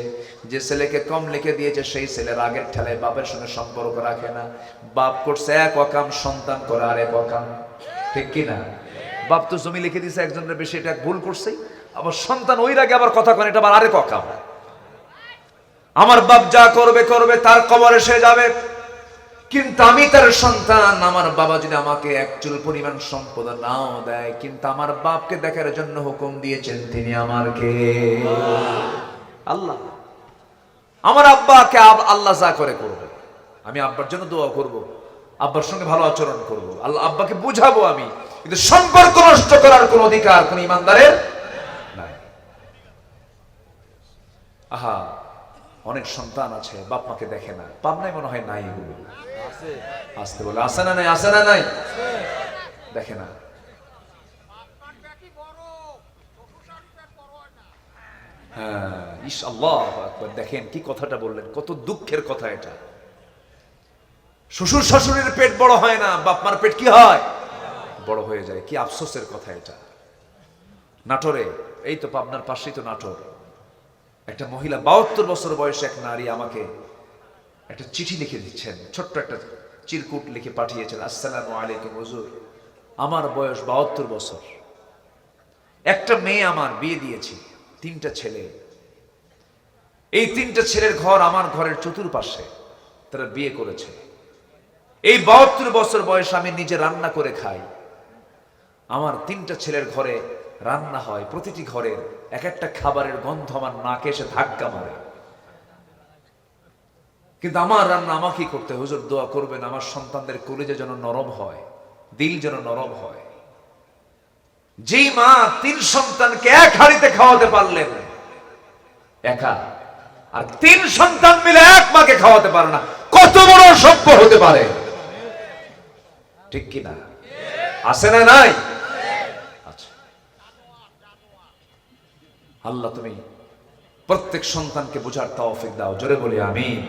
যে ছেলেকে কম লিখে দিয়েছে সেই ছেলের আগের ঠেলায় বাপের সঙ্গে সম্পর্ক রাখে না। বাপ করছে এক ওয়াকাম, সন্তান করে আরেক ওয়াকাম, ঠিক কি না? বাপ তো জমি লিখে দিয়েছে একজনের বেশি, এটা ভুল করছে, আবার সন্তান ওই আগে আবার কথা কন, এটা আবার আরেক ওয়াকাম। আমার বাপ যা করবে তার কবরে সে যাবে, কিন্তু আমি তার সন্তান। আমার বাবা যদি আমাকে এক চুল পরিমাণ সম্পদ নাও দেয়, কিন্তু আমার বাপকে দেখার জন্য হুকুম দিয়েছেন তিনি আমার কে? আল্লাহ। আমার আব্বাকে আল্লাহ যা করে করবে, আমি আব্বার জন্য দোয়া করব, আব্বার সঙ্গে ভালো আচরণ করব, আল্লাহ আব্বাকে বুঝাবো আমি, কিন্তু সম্পর্ক নষ্ট করার কোন অধিকার কোন ইমানদারের নাই। আহা, অনেক সন্তান আছে বাপ মাকে দেখে না, পাবনায় মনে হয় নাই এগুলো। আছে আসতে বলে আসে না নাই, আসে না নাই, দেখে না। হ্যাঁ, ইস আল্লাহু আকবার, দেখেন কি কথাটা বললেন, কত দুঃখের কথা এটা। শ্বশুর শাশুড়ির পেট বড় হয় না, বাপ মার পেট কি হয়, বড় হয়ে যায়। কি আফসোসের কথা এটা। নাটোরে, এই তো পাবনার পাশেই তো নাটোর, একটা মহিলা 72 বছর বয়সে এক নারী আমাকে একটা চিঠি লিখে দিচ্ছেন, ছোট্ট একটা চিরকুট লিখে পাঠিয়েছেন। আসসালামু আলাইকুম হুজুর, আমার বয়স 72 বছর, একটা মেয়ে আমার, বিয়ে দিয়েছি, 3টা ছেলে। এই 3টা ছেলের ঘর আমার ঘরের চতুর্পাশে, তারা বিয়ে করেছে। এই 72 বছর বয়সে আমি নিজে রান্না করে খাই। আমার 3টা ছেলের ঘরে রান্না হয়, প্রতিটি ঘরের এক একটা খাবারের গন্ধ আমার নাকে এসে ধাক্কা মারে। কিন্তু আমার রান্না আমাকেই করতে হয়। হুজুর দোয়া করবেন আমার সন্তানদের কলিজা যেন নরম হয়, দিল যেন নরম হয়। যেই মা 3 সন্তানকে এক হাড়িতে খাওয়াতে পারলেন একা, আর 3 সন্তান মিলে এক মাকে খাওয়াতে পারে না, কত বড় অসভ্য হতে পারে, ঠিক কিনা? আছে না নাই? আচ্ছা, আল্লাহ তুমি প্রত্যেক সন্তানকে বোঝার তৌফিক দাও। জোরে বলি আমিন,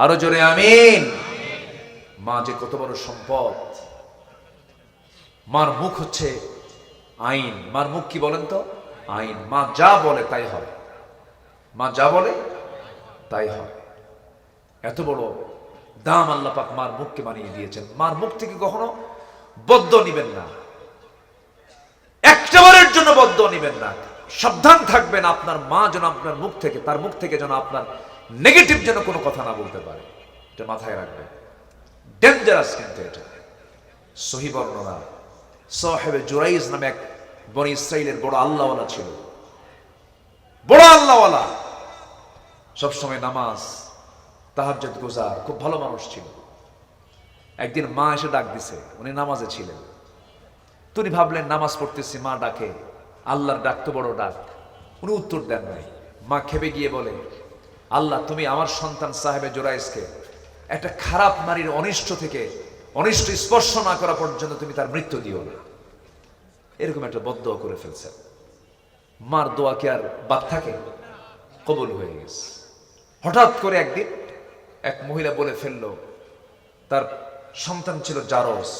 আরো জোরে আমিন। মা যে কত বড় সম্পদ। মার মুখ হচ্ছে আইন। মার মুখ কি বলেন তো? আইন। মা যা বলে তাই হয়, মা যা বলে তাই হয়। এত বড় দাম আল্লাহ পাক মার মুখকে বানিয়ে দিয়েছেন। মার মুখ থেকে কখনো বদ্দ নিবেন না, একটাবারের জন্য বদ্দ নিবেন না। সাবধান থাকবেন আপনার মা যেন আপনার মুখ থেকে, তার মুখ থেকে যেন আপনার নেগেটিভ যেন কোনো কথা না বলতে পারে, এটা মাথায় রাখবেন। ডেঞ্জারাস কিন্তু এটা। সহিহ বর্ণনা, সাহেবে জুরাইজ নামে এক বনি ইসরাইলের বড় আল্লাহওয়ালা ছিল, বড় আল্লাহওয়ালা, সবসময় নামাজ তাহাজ্জুদ গুজার, খুব ভালো মানুষ ছিল। একদিন মা এসে ডাক দিছে, উনি নামাজে ছিলেন। তিনি ভাবলেন নামাজ পড়তেছি, মা ডাকে, আল্লাহর ডাক তো বড় ডাক। উনি উত্তর দেন নাই। মা খেপে গিয়ে বলে, আল্লাহ তুমি আমার সন্তান সাহেবে জোরাইজকে একটা খারাপ নারীর অনিষ্ট থেকে, অনিষ্ট স্পর্শ না করা পর্যন্ত তুমি তার মৃত্যু দিও না। এরকম একটা বদদোয়া করে ফেলছেন। মার দোয়া কি আর বাদ থাকে? কবুল হয়ে গেছে। হঠাৎ করে একদিন এক মহিলা বলে ফেললো, তার সন্তান ছিল জারস।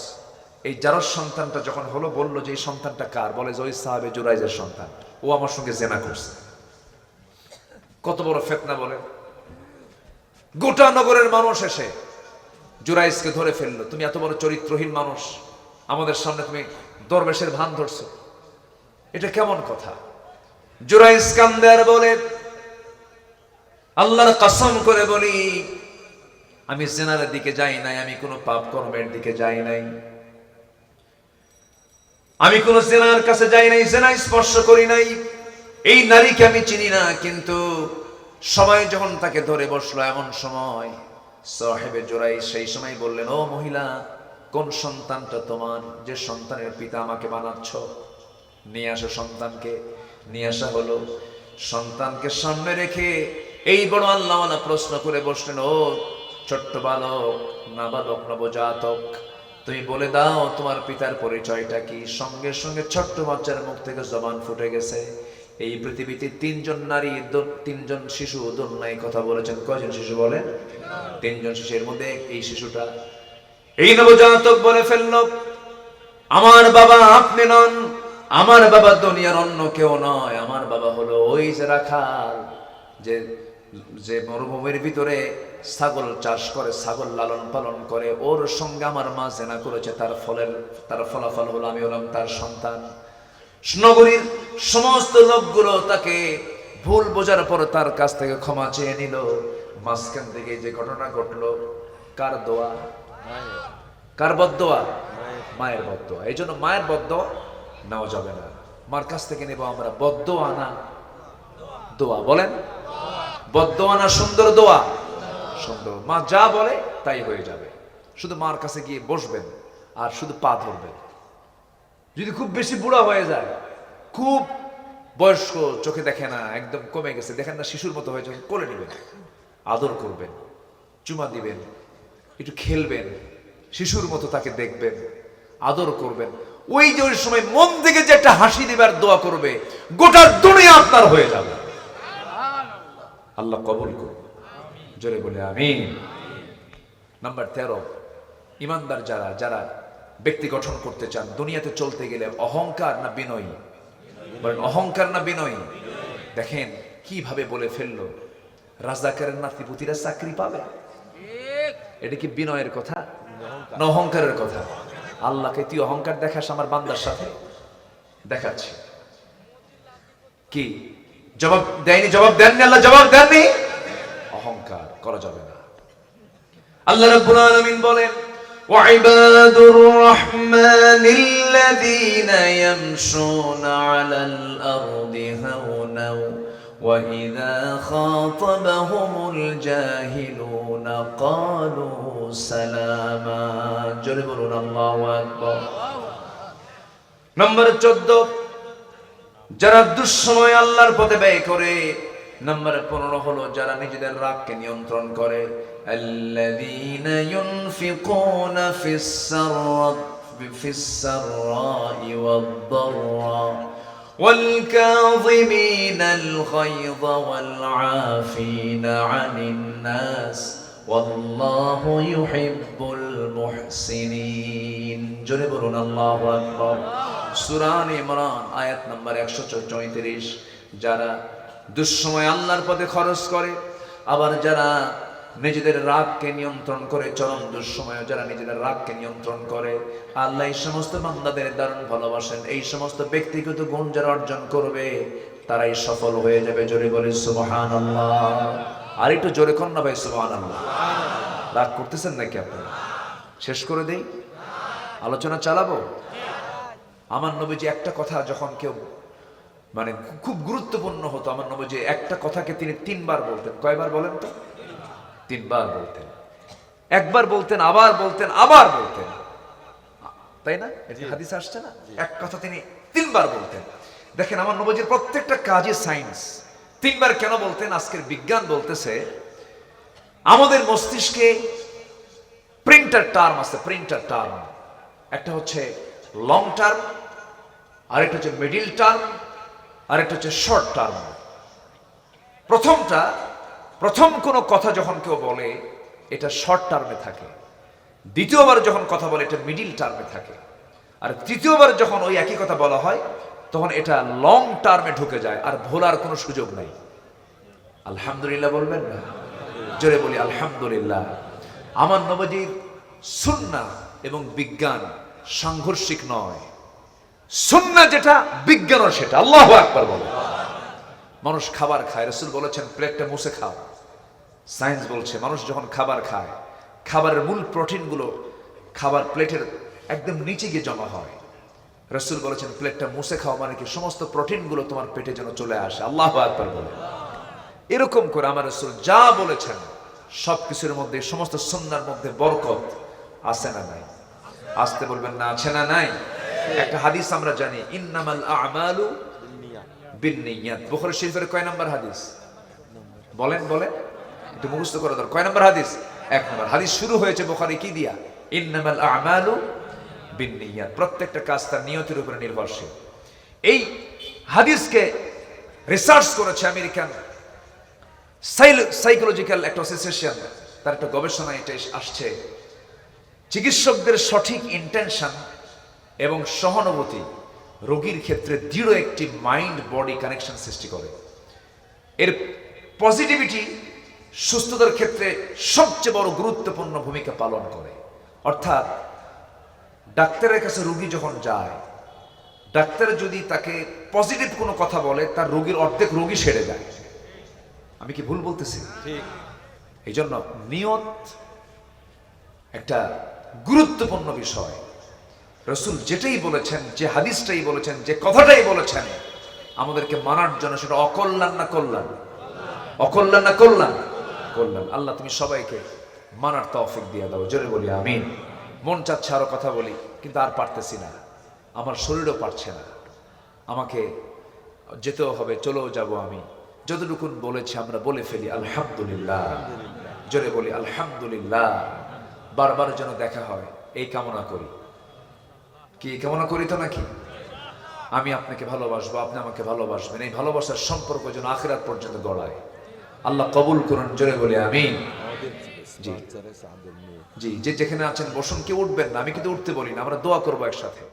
এই জারস সন্তানটা যখন হলো, বললো যে এই সন্তানটা কার? বলে যে ওই সাহাবে জুরাইজের সন্তান, ও আমার সঙ্গে জেনা করছে। কত বড় ফিতনা বলে। গোটা নগরের মানুষ এসে জুরাইজকে ধরে ফেললো, তুমি এত বড় চরিত্রহীন মানুষ, আমাদের সামনে তুমি দরবেশের ভান ধরছো, এটা কেমন কথা? জুরাইজ কান্দে আর বলে, আল্লাহর কসম করে বলি আমি জেনার দিকে যাই নাই, আমি কোনো পাপ কর্মের দিকে যাই নাই, আমি কোন জেনার কাছে যাই নাই, জেনা স্পর্শ করি নাই, এই নারীকে আমি চিনি না। কিন্তু সময় যখন তাকে ধরে বসলো, এমন সময় সাহেবে জোরাইজ সেই সময় বললেন, ও মহিলা, কোন সন্তানটা তোমার, যে সন্তানের পিতা আমাকে বানাচ্ছ? নিয়ে আসো সন্তানকে। নিয়ে আসা হলো। সন্তানকে সামনে রেখে এই বড় আল্লাহওয়ালা প্রশ্ন করে বসলেন, ও ছোট্ট বালক, নাবালক, নবজাতক, তুমি বলে দাও তোমার পিতার পরিচয়টা কি? সঙ্গে সঙ্গে ছোট্ট বাচ্চার মুখ থেকে জবান ফুটে গেছে, এই পৃথিবীতে 3 জন নারী, 3 জন শিশু দুনিয়ায় কথা বলেছেন। কয়জন শিশু বলেন? 3 জন শিশুর মধ্যে এই শিশুটা, এই নবজাতক বলে ফেলল, আমার বাবা আপনি নন, আমার বাবা দুনিয়ার অন্য কেউ নয়, আমার বাবা হলো ওই যে রাখাল, যে মরুভূমির ভিতরে ছাগল চাষ করে, ছাগল লালন পালন করে, ওর সঙ্গে আমার মা জেনা করেছে, তার ফলাফল হলো আমি হলাম তার সন্তান। নগরীর সমস্ত লোকগুলো তাকে ভুল বোঝার পর তার কাছ থেকে ক্ষমা চেয়ে নিল। মাঝখান থেকে যে ঘটনা ঘটলো, কার দোয়া? কার বদদোয়া? মায়ের বদদোয়া। এই জন্য মায়ের বদদোয়া নেওয়া যাবে না। মার কাছ থেকে নেব আমরা বদদোয়া না দোয়া। বলেন বদদোয়া না সুন্দর দোয়া? সুন্দর। মা যা বলে তাই হয়ে যাবে। শুধু মার কাছে গিয়ে বসবেন আর শুধু পা ধরবেন। যদি খুব বেশি বুড়া হয়ে যায়, খুব বয়স্ক চোখে দেখে না, একদম কমে গেছে, দেখেন না শিশুর মতো হয়েছে, কোলে নেবেন, আদর করবেন, চুমা দিবেন, একটু খেলবেন, শিশুর মতো তাকে দেখবেন, আদর করবেন। ওই যে ওই সময় মন থেকে যে একটা হাসি দিবার দোয়া করবে, গোটা দুনিয়া আপনার হয়ে যাবে। আল্লাহ কবুল করুন, জোরে বলে আমিন। নাম্বার 13, ইমানদার যারা যারা ব্যক্তি গঠন করতে চান, দুনিয়াতে চলতে গেলে অহংকার না বিনয়ী? বলেন অহংকার না বিনয়ী? দেখেন কিভাবে বলে ফেললো, রাজাকারের নাতিপুতিরা চাকরি পাবে। এটা কি বিনয়ের কথা না অহংকারের কথা? আল্লাহকে তুই অহংকার দেখাস আমার বান্দার সাথে? দেখাচ্ছি। কি জবাব দেয়নি? জবাব দেননি আল্লাহ, জবাব দেননি। অহংকার করা যাবে না। আল্লাহ রাব্বুল আলামিন বলেন, وعباد الرحمن الذين يمشون على الأرض هونا وإذا خاطبهم الجاهلون قالوا سلاما। জোরে বলুন আল্লাহু আকবার। নম্বর 14, যারা দুঃসময় আল্লাহর পথে ব্যয় করে। নম্বর 15 হলো যারা নিজেদের রাগকে নিয়ন্ত্রণ করে। الذين ينفقون في السراء والضراء والكاظمين الغيظ والعافين عن الناس والله يحب المحسنين। জোরে বলুন আল্লাহু আকবার। সূরা ইমরান আয়াত নম্বর 134। যারা দুঃসময় আল্লাহর পথে খরচ করে, আবার যারা নিজেদের রাগকে নিয়ন্ত্রণ করে, চরম দুঃসময়ে যারা নিজেদের রাগকে নিয়ন্ত্রণ করে, আল্লাহ এই সমস্ত বান্দাদের দারুণ ভালোবাসেন। এই সমস্ত ব্যক্তিগত গুণ যারা অর্জন করবে তারাই সফল হয়ে যাবে। জোরে বলি সুবহানাল্লাহ। আর একটু জোরে কর না ভাই, সুবহানাল্লাহ। রাগ করতেছেন নাকি আপনারা? শেষ করে দেই, আলোচনা চালাবো। আমার নবীজি একটা কথা যখন কেউ মানে খুব গুরুত্বপূর্ণ হতো, আমার নবীজি একটা কথাকে তিনি 3 বার বলতেন। কয়বার বলেন তো? 3 বার বলতেন। একবার বলতেন, আবার বলতেন, আবার বলতেন, তাই না? হাদিস আসছে না? এক কথা তিনি 3 বার বলতেন। দেখেন আমার নবীজির প্রত্যেকটা কাজে সায়েন্স। 3 বার কেন বলতেন? আজকের বিজ্ঞান বলতেছে আমাদের মস্তিষ্কে প্রিন্টার টার্ম আছে, প্রিন্টার টার্ম। একটা হচ্ছে লং টার্ম, আরেকটা হচ্ছে মিডিল টার্ম, আরেকটা হচ্ছে শর্ট টার্ম। প্রথম কোনো কথা যখন কেউ বলে এটা শর্ট টার্মে থাকে, দ্বিতীয়বার যখন কথা বলে এটা মিডিল টার্মে থাকে, আর তৃতীয়বার যখন ওই একই কথা বলা হয় তখন এটা লং টার্মে ঢুকে যায়, আর ভোলার কোনো সুযোগ নাই। আলহামদুলিল্লাহ বলবেন না? জোরে বলি আলহামদুলিল্লাহ। আমার নবীজির সুন্নাহ এবং বিজ্ঞান সাংঘর্ষিক নয়। সুন্নাহ যেটা, বিজ্ঞানও সেটা। আল্লাহু আকবার বলে। মানুষ খাবার খায়, রাসূল বলেছেন প্লেটটা মুছে খাও। সায়েন্স বলছে মানুষ যখন খাবার খায়, খাবারের মূল প্রোটিনগুলো খাবার প্লেটের একদম নিচে গিয়ে জমা হয়। রাসূল বলেছেন প্লেটটা মুছে খাও, মানে কি সমস্ত প্রোটিনগুলো তোমার পেটে যেন চলে আসে। আল্লাহু আকবার বলে। এরকম করে আমার রাসূল যা বলেছেন সবকিছুর মধ্যে, সমস্ত সুন্নাহর মধ্যে বরকত আছে না নাই? আসতে বলবেন না, আছে না নাই? একটা হাদিস আমরা জানি, ইন্নামাল আ'মালু বিন্নিয়াত। বুখারী শরীফের কয় নাম্বার হাদিস? বলেন বলেন, একটু মুখস্থ করে দাও। কয় নাম্বার হাদিস? 1 নাম্বার হাদিস। শুরু হয়েছে বুখারী কি দিয়া? ইন্নামাল আ'মালু বিন্নিয়াত। প্রত্যেকটা কাজ তার নিয়তের উপরে নির্ভরশীল। এই হাদিসকে রিসার্চ করেছে আমেরিকান সাইকোলজিক্যাল একটা অ্যাসোসিয়েশন। তার একটা গবেষণায় এটা আসছে, চিকিৎসকদের সঠিক ইন্টেনশন এবং সহানুভূতি রোগীর ক্ষেত্রে দৃঢ় একটি মাইন্ড বডি কানেকশন সৃষ্টি করে। এর পজিটিভিটি সুস্থতার ক্ষেত্রে সবচেয়ে বড় গুরুত্বপূর্ণ ভূমিকা পালন করে। অর্থাৎ ডাক্তারের কাছে রোগী যখন যায়, ডাক্তার যদি তাকে পজিটিভ কোনো কথা বলে, তার রোগীর অর্ধেক রোগী সেরে যায়। আমি কি ভুল বলতেছি? এই জন্য নিয়ত একটা গুরুত্বপূর্ণ বিষয়। রাসূল যেটাই বলেছেন, যে হাদিসটাই বলেছেন, যে কথাটাই বলেছেন, আমাদেরকে মানার জন্য সেটা অকল্যাণ না কল্যাণ? অকল্যাণ না কল্যাণ? কল্যাণ। আল্লাহ তুমি সবাইকে মানার তৌফিক দিয়ে দাও। জোরে বলি আমিন। মন চাচ্ছে আরো কথা বলি, কিন্তু আর পারতেছি না, আমার শরীরও পারছে না। আমাকে যেতেও হবে, চলেও যাব আমি। যতটুকুন বলেছি আমরা বলে ফেলি আলহামদুলিল্লাহ, জোরে বলি আলহামদুলিল্লাহ। বারবার যেন দেখা হয় এই কামনা করি। কি এই কামনা করি তো নাকি? আমি আপনাকে ভালোবাসবো, আপনি আমাকে ভালোবাসবেন, এই ভালোবাসার সম্পর্ক যেন আখিরাত পর্যন্ত গড়ায়। আল্লাহ কবুল করুন, জোরে বলি আমিন। আমাদের স্পন্সর সাদের মেয়ে জি, যে যেখানে আছেন বসুন, কেউ উঠবেন না, আমি কিন্তু উঠতে বলি না, আমরা দোয়া করবো একসাথে।